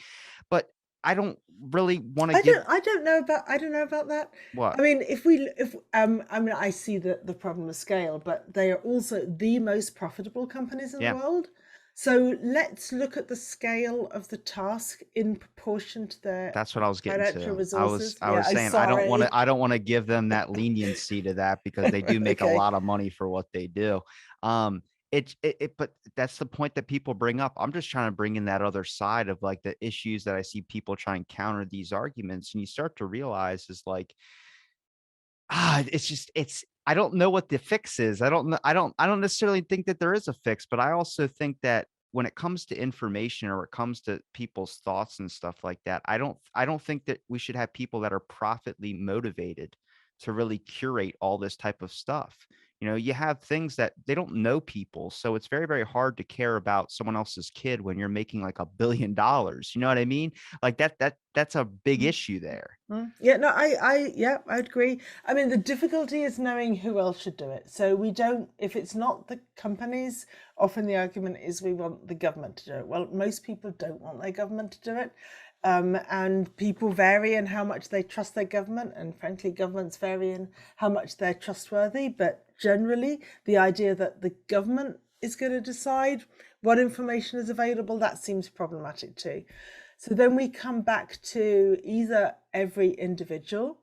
B: But I don't really want to
C: I
B: give
C: don't I don't know about I don't know about that.
B: what?
C: I mean, if I see the problem of scale, but they are also the most profitable companies in the
B: Yeah.
C: world. So let's look at the scale of the task in proportion to their
B: That's what I was getting
C: financial
B: to. I was
C: resources.
B: I
C: Yeah,
B: was
C: I'm
B: saying I don't want
C: sorry.
B: to I don't want to give them that leniency to that because they do make a
C: Okay.
B: lot of money for what they do. But that's the point that people bring up. I'm just trying to bring in that other side of like the issues that I see people try and counter these arguments, and you start to realize is like it's just it's I don't know what the fix is. I don't necessarily think that there is a fix, but I also think that when it comes to information or it comes to people's thoughts and stuff like that, I don't think that we should have people that are profitably motivated to really curate all this type of stuff. You have things that they don't know people, so it's very, very hard to care about someone else's kid when you're making like $1 billion. You know what I mean? Like that's a big issue there.
C: Yeah, no, yeah, I agree. I mean, the difficulty is knowing who else should do it. So we don't, if it's not the companies, often the argument is we want the government to do it. Well, most people don't want their government to do it. And people vary in how much they trust their government, and frankly, governments vary in how much they're trustworthy. But generally, the idea that the government is going to decide what information is available, that seems problematic too. So then we come back to either every individual.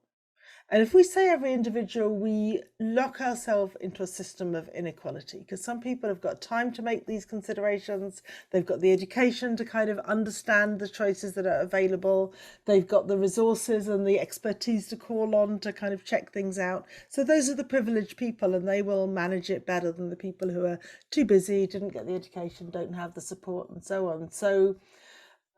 C: And if we say every individual, we lock ourselves into a system of inequality, because some people have got time to make these considerations. They've got the education to kind of understand the choices that are available. They've got the resources and the expertise to call on to kind of check things out. So those are the privileged people, and they will manage it better than the people who are too busy, didn't get the education, don't have the support, and so on. So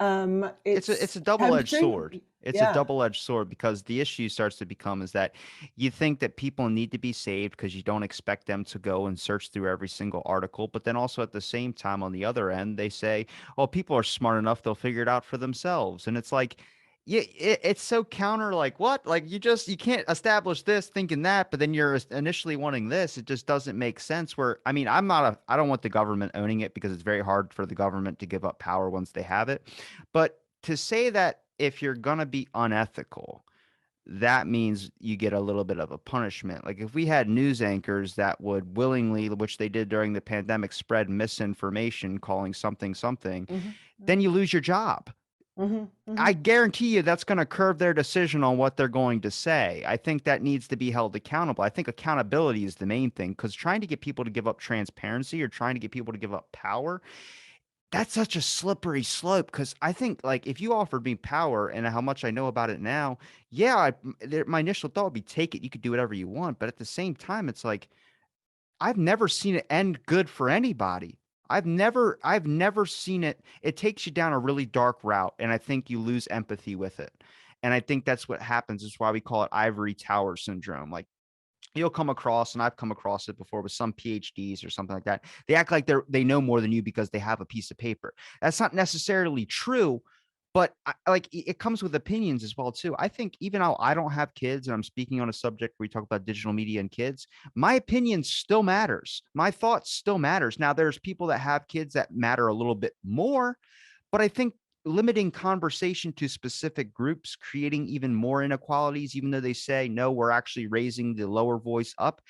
B: it's a
C: it's
B: it's a double-edged sword.
C: tempting.
B: It's a
C: Yeah.
B: double-edged sword because the issue starts to become is that you think that people need to be saved because you don't expect them to go and search through every single article. But then also at the same time, on the other end, they say, "Oh, people are smart enough; they'll figure it out for themselves." And it's like, yeah, it's so counter. Like what? Like you can't establish this thinking that, but then you're initially wanting this. It just doesn't make sense. Where I mean, I don't want the government owning it because it's very hard for the government to give up power once they have it. But to say that if you're gonna be unethical, that means you get a little bit of a punishment. Like if we had news anchors that would willingly, which they did during the pandemic, spread misinformation, calling something something,
C: Hmm.
B: then you lose your job.
C: Hmm.
B: I
C: Hmm.
B: guarantee you that's going to curb their decision on what they're going to say. I think that needs to be held accountable. I think accountability is the main thing, because trying to get people to give up transparency or trying to get people to give up power, that's such a slippery slope. Because I think, like, if you offered me power and how much I know about it now, yeah, my initial thought would be take it. You could do whatever you want. But at the same time, it's like, I've never seen it end good for anybody. I've never seen it. It takes you down a really dark route, and I think you lose empathy with it. And I think that's what happens. Is why we call it ivory tower syndrome. Like, you'll come across, and I've come across it before with some PhDs or something like that. They act like they know more than you because they have a piece of paper. That's not necessarily true, but like, it comes with opinions as well too. I think even though I don't have kids and I'm speaking on a subject where we talk about digital media and kids, my opinion still matters. My thoughts still matters. Now there's people that have kids that matter a little bit more, but I think limiting conversation to specific groups, creating even more inequalities, even though they say, no, we're actually raising the lower voice up.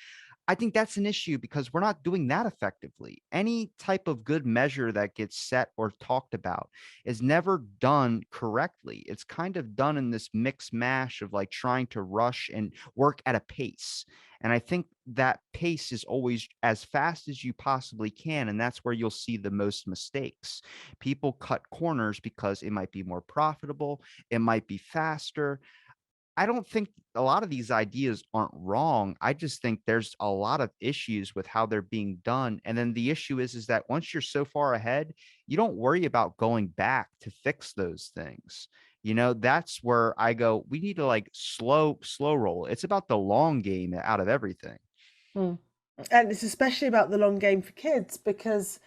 B: I think that's an issue because we're not doing that effectively. Any type of good measure that gets set or talked about is never done correctly. It's kind of done in this mix mash of like trying to rush and work at a pace. And I think that pace is always as fast as you possibly can. And that's where you'll see the most mistakes. People cut corners because it might be more profitable, it might be faster. I don't think a lot of these ideas aren't wrong. I just think there's a lot of issues with how they're being done. And then the issue is that once you're so far ahead, you don't worry about going back to fix those things. That's where I go, we need to like slow roll. It's about the long game out of everything.
C: Mm. And it's especially about the long game for kids because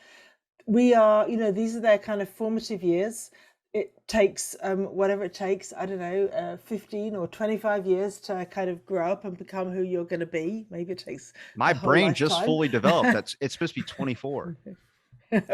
C: we are, these are their kind of formative years. It takes whatever it takes, I don't know, 15 or 25 years to kind of grow up and become who you're going to be. Maybe it takes
B: My
C: a whole
B: brain just
C: lifetime.
B: fully developed. It's supposed to be 24.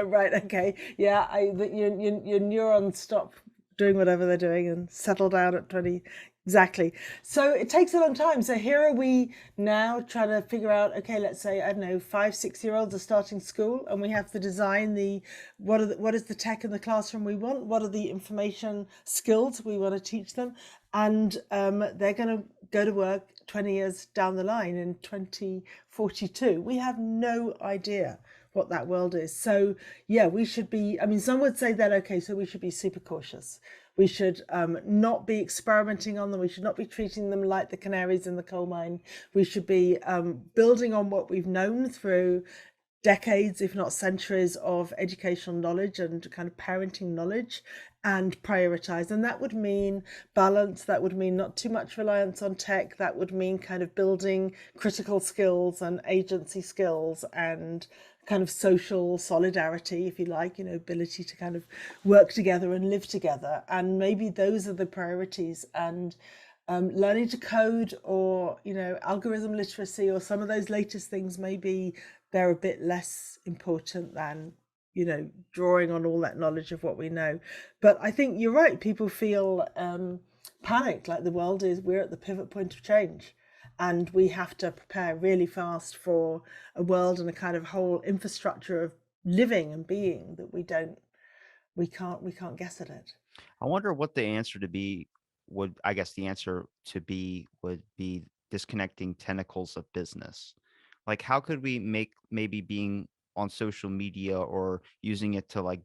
C: Right, okay. Yeah, your neurons stop doing whatever they're doing and settle down at 20. Exactly. So it takes a long time. So here are we now trying to figure out, okay, let's say, I don't know, 5, 6 year olds are starting school and we have to design what is the tech in the classroom we want? What are the information skills we want to teach them? And they're going to go to work 20 years down the line in 2042. We have no idea what that world is. So yeah, we should be, I mean, some would say that, okay, so we should be super cautious. We should not be experimenting on them. We should not be treating them like the canaries in the coal mine. We should be building on what we've known through decades, if not centuries, of educational knowledge and kind of parenting knowledge, and prioritize. And that would mean balance. That would mean not too much reliance on tech. That would mean kind of building critical skills and agency skills and kind of social solidarity, if you like, ability to kind of work together and live together. And maybe those are the priorities. And learning to code or algorithm literacy or some of those latest things, maybe they're a bit less important than drawing on all that knowledge of what we know. But I think you're right, people feel panicked, like we're at the pivot point of change and we have to prepare really fast for a world and a kind of whole infrastructure of living and being that we can't guess at it.
B: I wonder what the answer to be would. I guess the answer to be would be disconnecting tentacles of business. Like, how could we make maybe being on social media or using it to like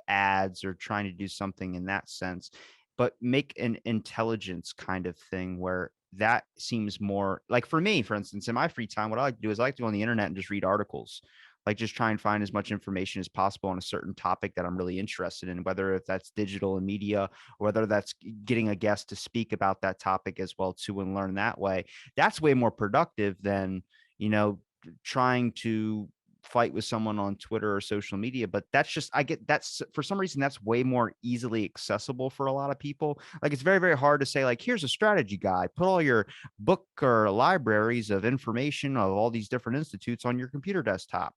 B: ads or trying to do something in that sense, but make an intelligence kind of thing where that seems more like, for me, for instance, in my free time, what I like to do is I like to go on the internet and just read articles, like just try and find as much information as possible on a certain topic that I'm really interested in, whether if that's digital and media, or whether that's getting a guest to speak about that topic as well too, and learn that way. That's way more productive than, you know, trying to fight with someone on Twitter or social media. But that's just, I get that's for some reason that's way more easily accessible for a lot of people. Like, it's very, very hard to say, like, here's a strategy guide, put all your book or libraries of information of all these different institutes on your computer desktop.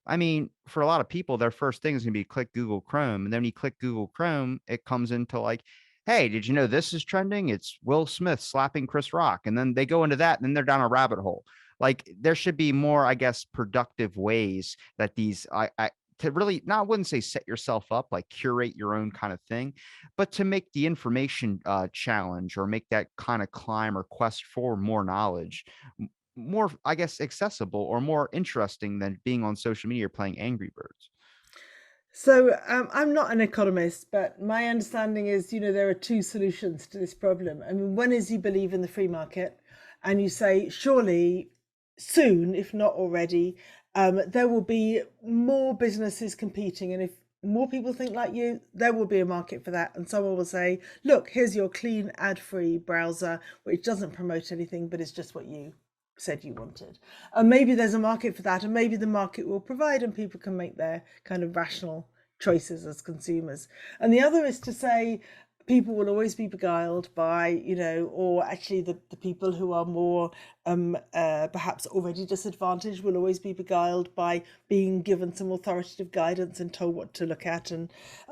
B: I mean, for a lot of people, their first thing is going to be click Google Chrome. And then when you click Google Chrome, it comes into like, hey, did you know this is trending? It's Will Smith slapping Chris Rock. And then they go into that and then they're down a rabbit hole. Like, there should be more, I guess, productive ways that these to really, not, I wouldn't say set yourself up, like curate your own kind of thing, but to make the information challenge, or make that kind of climb or quest for more knowledge more, I guess, accessible or more interesting than being on social media or playing Angry Birds.
C: So I'm not an economist, but my understanding is, there are two solutions to this problem. I mean, one is you believe in the free market, and you say, surely soon, if not already, there will be more businesses competing, and if more people think like you, there will be a market for that. And someone will say, look, here's your clean ad-free browser, which doesn't promote anything, but it's just what you said you wanted. And maybe there's a market for that, and maybe the market will provide, and people can make their kind of rational choices as consumers. And the other is to say people will always be beguiled by, or actually the people who are more perhaps already disadvantaged will always be beguiled by being given some authoritative guidance and told what to look at. And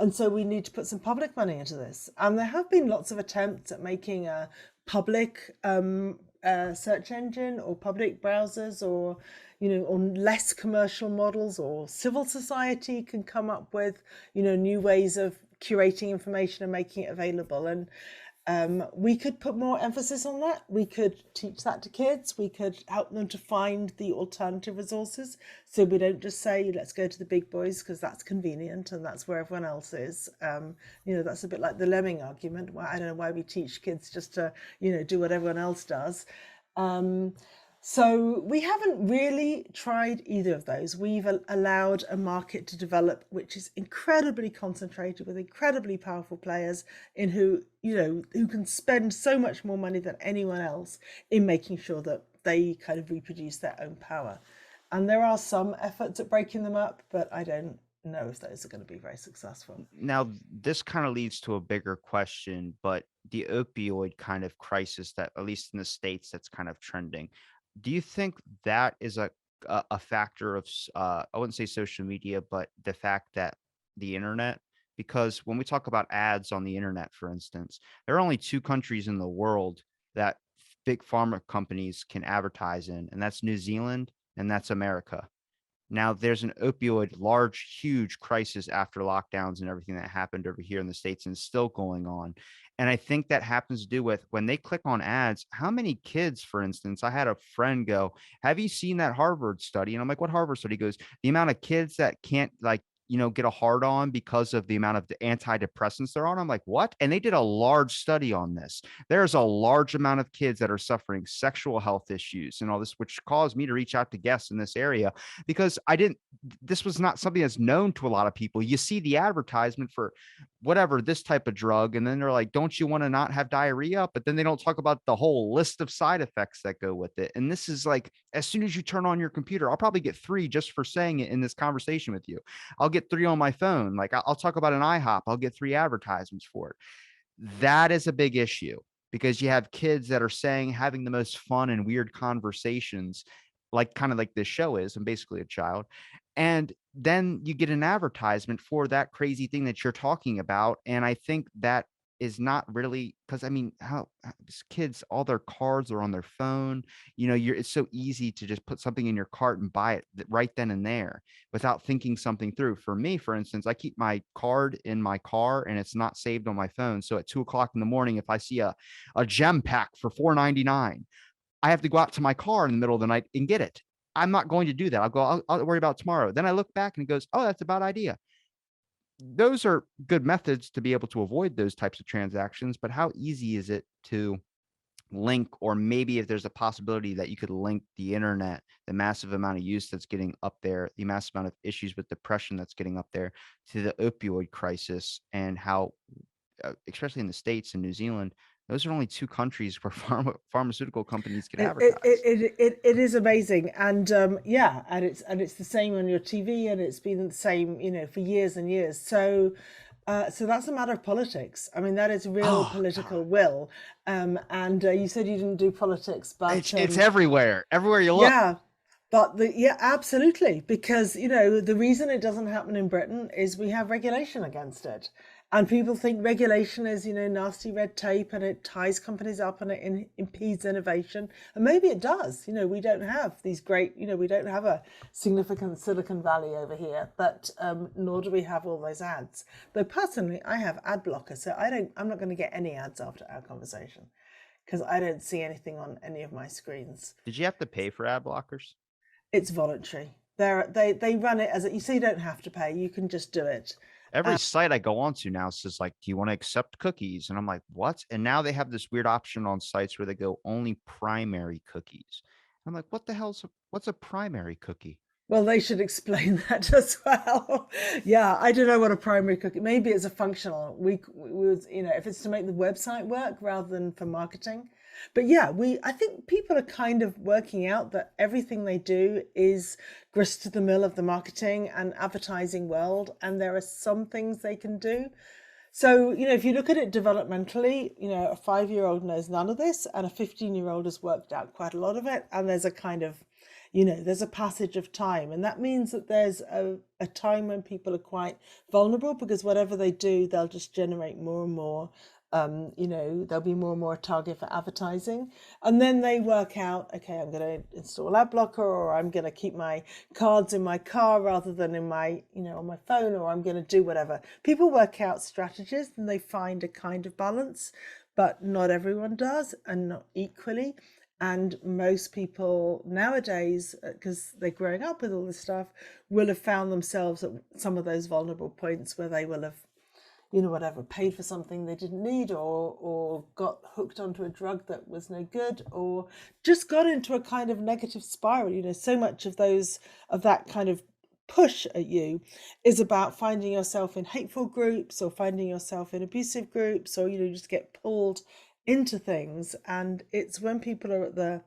C: so we need to put some public money into this. And there have been lots of attempts at making a public search engine, or public browsers, or on less commercial models, or civil society can come up with new ways of curating information and making it available. And we could put more emphasis on that. We could teach that to kids. We could help them to find the alternative resources, so we don't just say let's go to the big boys because that's convenient and that's where everyone else is. That's a bit like the lemming argument, where I don't know why we teach kids just to do what everyone else does. So we haven't really tried either of those. We've allowed a market to develop, which is incredibly concentrated with incredibly powerful players who can spend so much more money than anyone else in making sure that they kind of reproduce their own power. And there are some efforts at breaking them up, but I don't know if those are going to be very successful.
B: Now, this kind of leads to a bigger question, but the opioid kind of crisis that, at least in the States, that's kind of trending. Do you think that is a factor of I wouldn't say social media, but the fact that the internet? Because when we talk about ads on the internet, for instance, there are only two countries in the world that big pharma companies can advertise in, and that's New Zealand and that's America. Now, there's an opioid, large, huge crisis after lockdowns and everything that happened over here in the States, and still going on. And I think that happens to do with when they click on ads, how many kids, for instance, I had a friend go, have you seen that Harvard study? And I'm like, what Harvard study? He goes, the amount of kids that can't, like, get a hard on because of the amount of the antidepressants they're on. I'm like, what? And they did a large study on this. There's a large amount of kids that are suffering sexual health issues and all this, which caused me to reach out to guests in this area, because this was not something that's known to a lot of people. You see the advertisement for whatever, this type of drug, and then they're like, don't you want to not have diarrhea? But then they don't talk about the whole list of side effects that go with it. And this is like, as soon as you turn on your computer, I'll probably get 3 just for saying it in this conversation with you. I'll get 3 on my phone. Like, I'll talk about an IHOP, I'll get 3 advertisements for it. That is a big issue, because you have kids that are having the most fun and weird conversations, like kind of like this show is. I'm basically a child. And then you get an advertisement for that crazy thing that you're talking about. And I think that is not really, because I mean, how these kids, all their cards are on their phone. It's so easy to just put something in your cart and buy it right then and there without thinking something through. For me, for instance, I keep my card in my car and it's not saved on my phone. So at 2 o'clock in the morning, if I see a gem pack for $4.99, I have to go out to my car in the middle of the night and get it. I'm not going to do that. I'll worry about it tomorrow. Then I look back and it goes, oh, that's a bad idea. Those are good methods to be able to avoid those types of transactions, but how easy is it to link, or maybe if there's a possibility that you could link the internet, the massive amount of use that's getting up there, the massive amount of issues with depression that's getting up there, to the opioid crisis, and how, especially in the States and New Zealand, those are only 2 countries where pharmaceutical companies can advertise.
C: It is amazing, and yeah, and it's the same on your TV, and it's been the same, for years and years. So that's a matter of politics. I mean, that is real
B: Oh
C: political
B: God,
C: will. And you said you didn't do politics, but
B: it's everywhere you look.
C: yeah, but yeah, absolutely, because the reason it doesn't happen in Britain is we have regulation against it. And people think regulation is, nasty red tape and it ties companies up and it impedes innovation. And maybe it does. We don't have these great, we don't have a significant Silicon Valley over here, but nor do we have all those ads. Though personally, I have ad blocker, so I'm not going to get any ads after our conversation because I don't see anything on any of my screens.
B: Did you have to pay for ad blockers?
C: It's voluntary. They run it as you say, you don't have to pay. You can just do it.
B: Every site I go onto now says like, do you want to accept cookies? And I'm like, what? And now they have this weird option on sites where they go only primary cookies. I'm like, what's a primary cookie?
C: Well, they should explain that as well. Yeah, I don't know what a primary cookie. Maybe it's a functional. We would, if it's to make the website work rather than for marketing. But yeah, I think people are kind of working out that everything they do is grist to the mill of the marketing and advertising world, and there are some things they can do. So, if you look at it developmentally, a 5-year-old knows none of this, and a 15-year-old has worked out quite a lot of it. And there's a kind of, there's a passage of time. And that means that there's a time when people are quite vulnerable because whatever they do, they'll just generate more and more. There'll be more and more a target for advertising. And then they work out, okay, I'm going to install ad blocker, or I'm going to keep my cards in my car rather than in my, on my phone, or I'm going to do whatever. People work out strategies and they find a kind of balance, but not everyone does, and not equally. And most people nowadays, because they're growing up with all this stuff, will have found themselves at some of those vulnerable points where they will have whatever, paid for something they didn't need, or got hooked onto a drug that was no good, or just got into a kind of negative spiral. So much of that kind of push at you is about finding yourself in hateful groups or finding yourself in abusive groups, or, just get pulled into things. And it's when people are at the,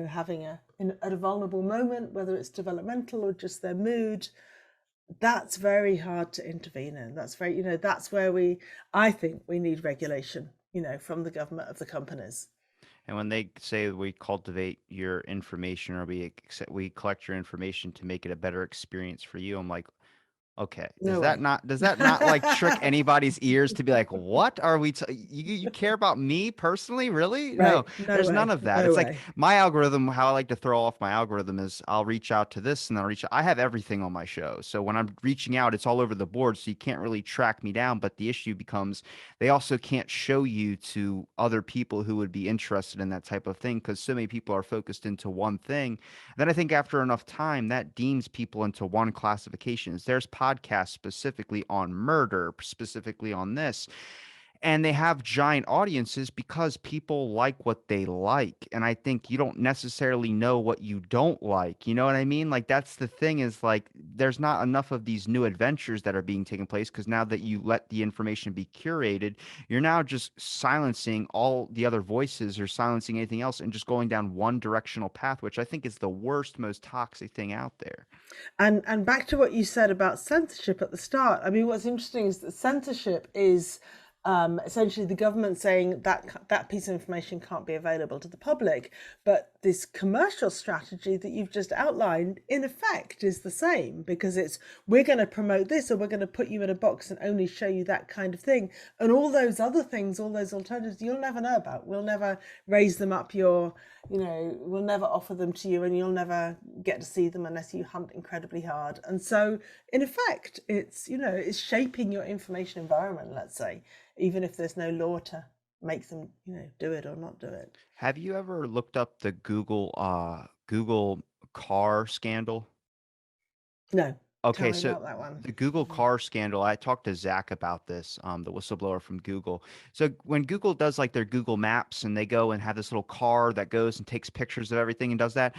C: having at a vulnerable moment, whether it's developmental or just their mood, that's very hard to intervene in. That's very, that's where I think we need regulation, from the government of the companies.
B: And when they say we cultivate your information, or we collect your information to make it a better experience for you, I'm like, okay,
C: No way.
B: does that not like trick anybody's ears to be like, what are we, you care about me personally? Really? No,
C: Right. No
B: there's none
C: way.
B: of that.
C: No
B: It's like
C: way.
B: my algorithm, how I like to throw off my algorithm is I'll reach out to this and I have everything on my show. So when I'm reaching out, it's all over the board. So you can't really track me down. But the issue becomes they also can't show you to other people who would be interested in that type of thing because so many people are focused into one thing. Then I think after enough time, that deems people into one classifications. There's podcasts specifically on murder, specifically on this, and they have giant audiences because people like what they like. And I think you don't necessarily know what you don't like. You know what I mean? Like that's the thing is like there's not enough of these new adventures that are being taken place because now that you let the information be curated, you're now just silencing all the other voices or silencing anything else and just going down one directional path, which I think is the worst, most toxic thing out there.
C: And back to what you said about censorship at the start. I mean, what's interesting is that censorship is essentially the government saying that piece of information can't be available to the public. But this commercial strategy that you've just outlined, in effect, is the same because we're going to promote this, or we're going to put you in a box and only show you that kind of thing. And all those other things, all those alternatives, you'll never know about. We'll never raise them up we'll never offer them to you, and you'll never get to see them unless you hunt incredibly hard. And so, in effect, it's shaping your information environment, let's say, even if there's no law to make them, do it or not do it.
B: Have you ever looked up the Google car scandal?
C: No, tell
B: Okay,
C: me
B: so
C: about that one.
B: the Google car scandal, I talked to Zach about this, the whistleblower from Google. So when Google does like their Google Maps and they go and have this little car that goes and takes pictures of everything and does that,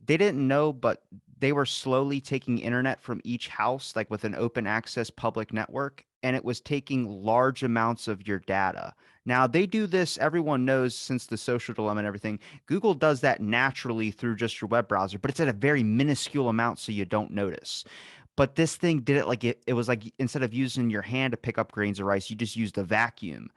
B: they didn't know, but they were slowly taking internet from each house, like with an open access public network, and it was taking large amounts of your data. Now they do this, everyone knows since the social dilemma and everything, Google does that naturally through just your web browser, but it's at a very minuscule amount so you don't notice. But this thing did it like it was like instead of using your hand to pick up grains of rice, you just used a vacuum.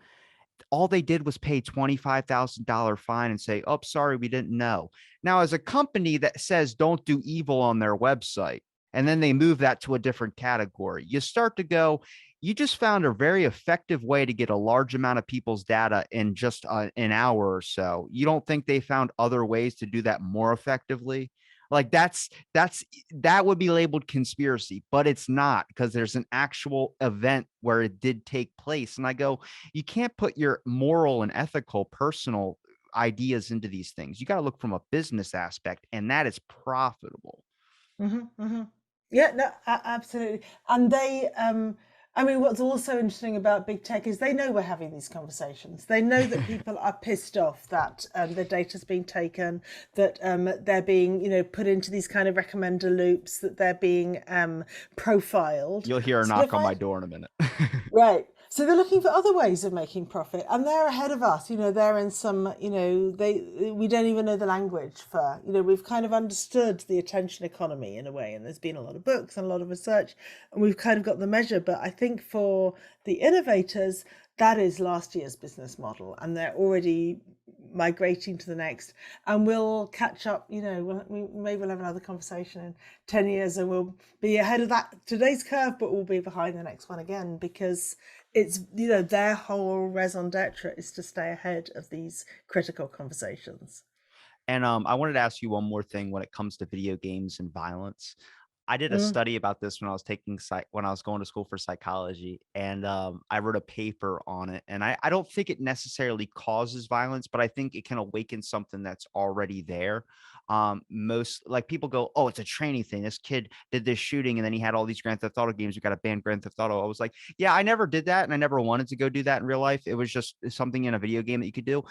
B: All they did was pay $25,000 fine and say, "Oh, sorry, we didn't know." Now, as a company that says don't do evil on their website, and then they move that to a different category, you start to go, You just found a very effective way to get a large amount of people's data in just an hour or so. You don't think they found other ways to do that more effectively? Like that would be labeled conspiracy, but it's not, because there's an actual event where it did take place. And I go, you can't put your moral and ethical personal ideas into these things. You got to look from a business aspect, and that is profitable.
C: Yeah, no, absolutely. And I mean, what's also interesting about big tech is they know we're having these conversations. They know that people are pissed off that their data's being taken, that they're being, put into these kind of recommender loops, that they're being profiled.
B: You'll hear a
C: So to
B: knock on my
C: find
B: door in a minute.
C: Right. So they're looking for other ways of making profit, and they're ahead of us. They're in some, we don't even know the language for, we've kind of understood the attention economy in a way, and there's been a lot of books and a lot of research, and we've kind of got the measure. But I think for the innovators, that is last year's business model, and they're already migrating to the next. And we'll catch up, maybe we'll have another conversation in 10 years and we'll be ahead of that today's curve, but we'll be behind the next one again, because it's, their whole raison d'etre is to stay ahead of these critical conversations.
B: And I wanted to ask you one more thing when it comes to video games and violence. I did a
C: Mm.
B: study about this when I was when I was going to school for psychology, and I wrote a paper on it. And I don't think it necessarily causes violence, but I think it can awaken something that's already there. Most like people go, "Oh, it's a training thing. This kid did this shooting, and then he had all these Grand Theft Auto games. We got to ban Grand Theft Auto." I was like, "Yeah, I never did that, and I never wanted to go do that in real life. It was just something in a video game that you could do."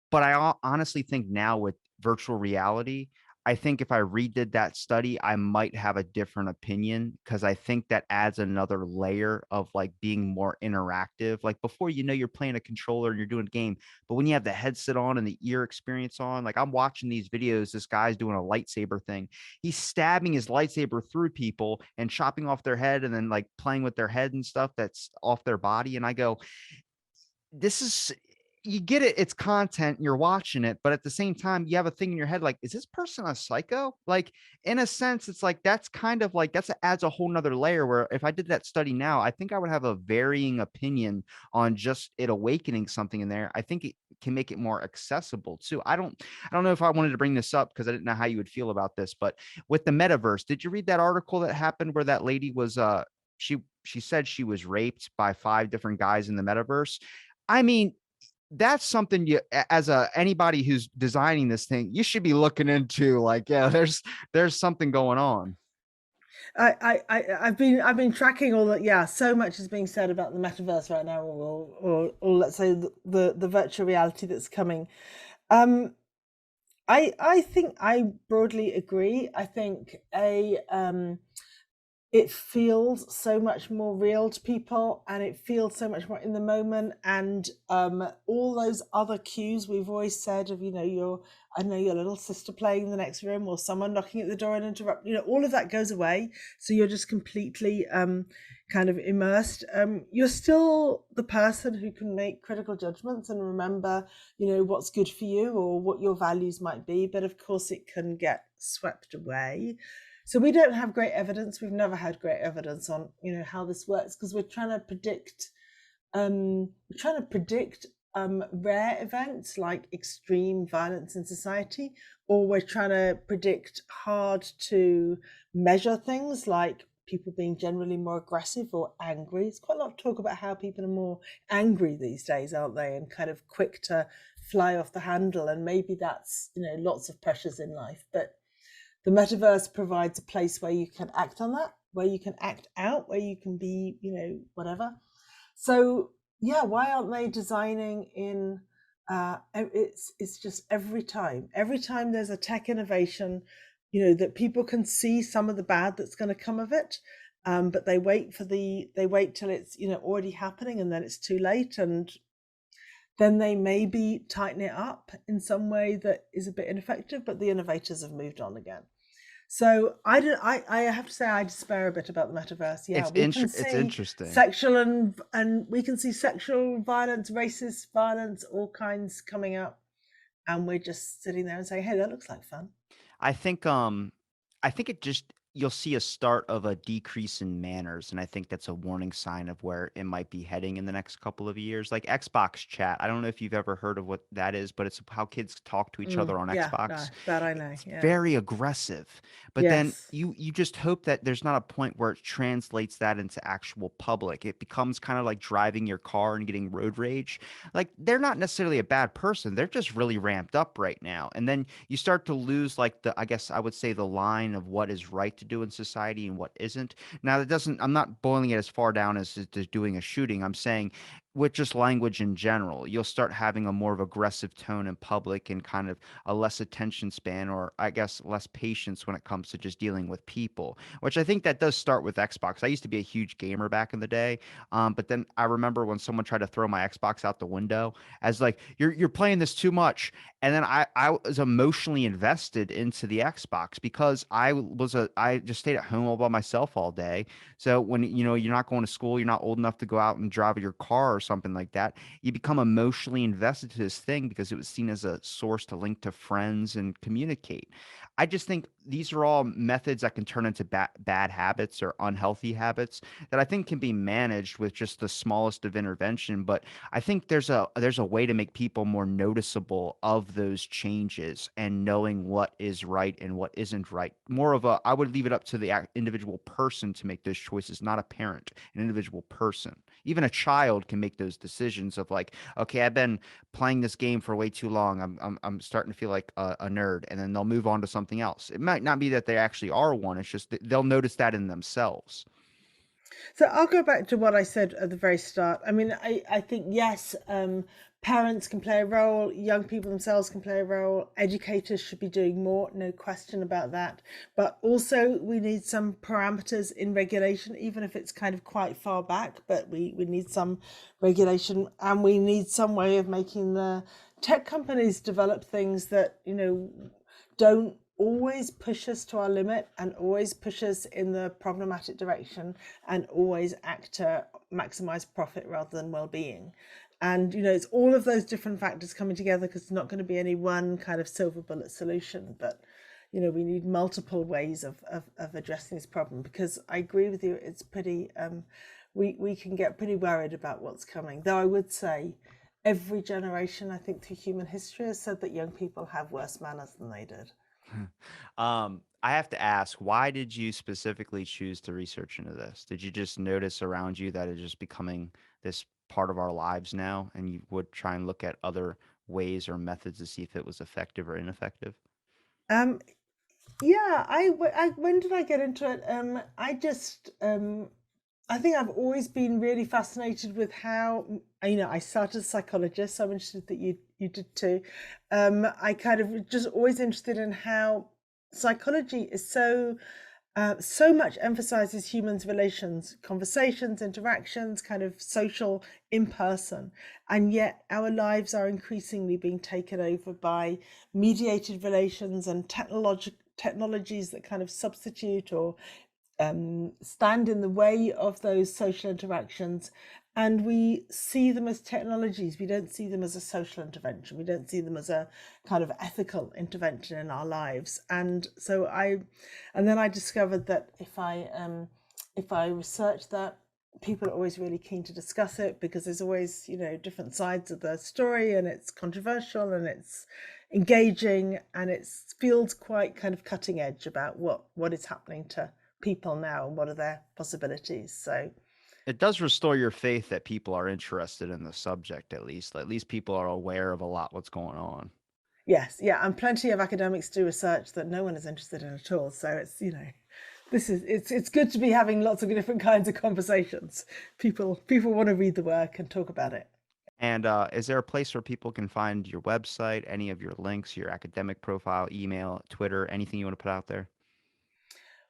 B: But I honestly think now with virtual reality, I think if I redid that study, I might have a different opinion, because I think that adds another layer of like being more interactive. Like before, you're playing a controller and you're doing a game, but when you have the headset on and the ear experience on, like I'm watching these videos, this guy's doing a lightsaber thing. He's stabbing his lightsaber through people and chopping off their head and then like playing with their head and stuff that's off their body. And I go, this is, you get it, it's content, you're watching it, but at the same time you have a thing in your head like, is this person a psycho? Like in a sense, it's like that's kind of like that's adds a whole nother layer where if I did that study now, I think I would have a varying opinion on just it awakening something in there. I think it can make it more accessible too. I don't know if I wanted to bring this up because I didn't know how you would feel about this, but with the metaverse, did you read that article that happened where that lady was she said she was raped by 5 different guys in the metaverse? I mean, that's something you, as anybody who's designing this thing, you should be looking into. Like, yeah, there's something going on.
C: I've been tracking all that. Yeah, so much is being said about the metaverse right now, or let's say the virtual reality that's coming. Um, I think I broadly agree. I think it feels so much more real to people, and it feels so much more in the moment, and all those other cues we've always said of, your little sister playing in the next room, or someone knocking at the door and interrupt, all of that goes away, so you're just completely kind of immersed. You're still the person who can make critical judgments and remember, what's good for you or what your values might be, but of course it can get swept away. So we don't have great evidence. We've never had great evidence on, how this works, because we're trying to predict rare events like extreme violence in society, or we're trying to predict hard to measure things like people being generally more aggressive or angry. It's quite a lot of talk about how people are more angry these days, aren't they? And kind of quick to fly off the handle. And maybe that's, lots of pressures in life. But the metaverse provides a place where you can act on that, where you can act out, where you can be, whatever. So yeah, why aren't they designing in? It's just every time there's a tech innovation, that people can see some of the bad that's going to come of it, but they wait till it's, already happening, and then it's too late, and then they maybe tighten it up in some way that is a bit ineffective, but the innovators have moved on again. So I have to say I despair a bit about the metaverse. Yeah, we can
B: It's
C: see
B: interesting.
C: sexual and we can see sexual violence, racist violence, all kinds coming up, and we're just sitting there and saying, "Hey, that looks like fun."
B: I think I think it just you'll see a start of a decrease in manners, and I think that's a warning sign of where it might be heading in the next couple of years. Like Xbox chat, I don't know if you've ever heard of what that is, but it's how kids talk to each other on
C: Yeah, no,
B: Xbox.
C: that I know.
B: It's
C: Yeah.
B: very aggressive. But then
C: Yes.
B: you just hope that there's not a point where it translates that into actual public. It becomes kind of like driving your car and getting road rage. Like they're not necessarily a bad person. They're just really ramped up right now. And then you start to lose like the, I guess I would say, the line of what is right to do in society and what isn't. Now that doesn't, I'm not boiling it as far down as to doing a shooting. I'm saying with just language in general, you'll start having a more of aggressive tone in public and kind of a less attention span, or I guess less patience when it comes to just dealing with people, which I think that does start with Xbox. I used to be a huge gamer back in the day. But then I remember when someone tried to throw my Xbox out the window as like, you're playing this too much. And then I was emotionally invested into the Xbox because I just stayed at home all by myself all day. So when you're not going to school, you're not old enough to go out and drive your car or something like that. You become emotionally invested to this thing because it was seen as a source to link to friends and communicate. I just think these are all methods that can turn into bad habits or unhealthy habits that I think can be managed with just the smallest of intervention. But I think there's a way to make people more noticeable of those changes and knowing what is right and what isn't right. More of a, I would leave it up to the individual person to make those choices, not a parent, an individual person. Even a child can make those decisions of like, okay, I've been playing this game for way too long. I'm starting to feel like a nerd, and then they'll move on to something else. It might not be that they actually are one. It's just that they'll notice that in themselves.
C: So I'll go back to what I said at the very start. I mean, I think, yes, parents can play a role, young people themselves can play a role, educators should be doing more, no question about that. But also, we need some parameters in regulation, even if it's kind of quite far back, but we need some regulation, and we need some way of making the tech companies develop things that, don't always push us to our limit and always push us in the problematic direction and always act to maximize profit rather than well-being. And it's all of those different factors coming together, because it's not going to be any one kind of silver bullet solution, but we need multiple ways of addressing this problem, because I agree with you, it's pretty we can get pretty worried about what's coming. Though I would say every generation, I think, through human history has said that young people have worse manners than they did.
B: I have to ask, why did you specifically choose to research into this? Did you just notice around you that it's just becoming this part of our lives now, and you would try and look at other ways or methods to see if it was effective or ineffective?
C: Um, yeah, when did I get into it? I think I've always been really fascinated with how, I started as a psychologist, so I'm interested that you did too. I kind of just always interested in how psychology is so much emphasizes humans' relations, conversations, interactions, kind of social, in person, and yet our lives are increasingly being taken over by mediated relations and technologies that kind of substitute or stand in the way of those social interactions. And we see them as technologies. We don't see them as a social intervention. We don't see them as a kind of ethical intervention in our lives. And then I discovered that if I research that, people are always really keen to discuss it, because there's always different sides of the story, and it's controversial and it's engaging, and it feels quite kind of cutting edge about what is happening to people now and what are their possibilities. So
B: It does restore your faith that people are interested in the subject, at least. At least people are aware of a lot what's going on.
C: yes, yeah, and plenty of academics do research that no one is interested in at all. So it's good to be having lots of different kinds of conversations. People want to read the work and talk about it.
B: And is there a place where people can find your website, any of your links, your academic profile, email, Twitter, anything you want to put out there?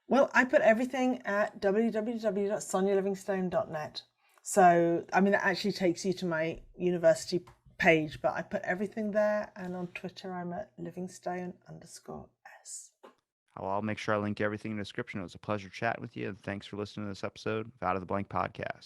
C: Well, I put everything at www.sonialivingstone.net. So, I mean, it actually takes you to my university page, but I put everything there. And on Twitter, I'm at Livingstone_S.
B: I'll make sure I link everything in the description. It was a pleasure chatting with you. And thanks for listening to this episode of Out of the Blank podcast.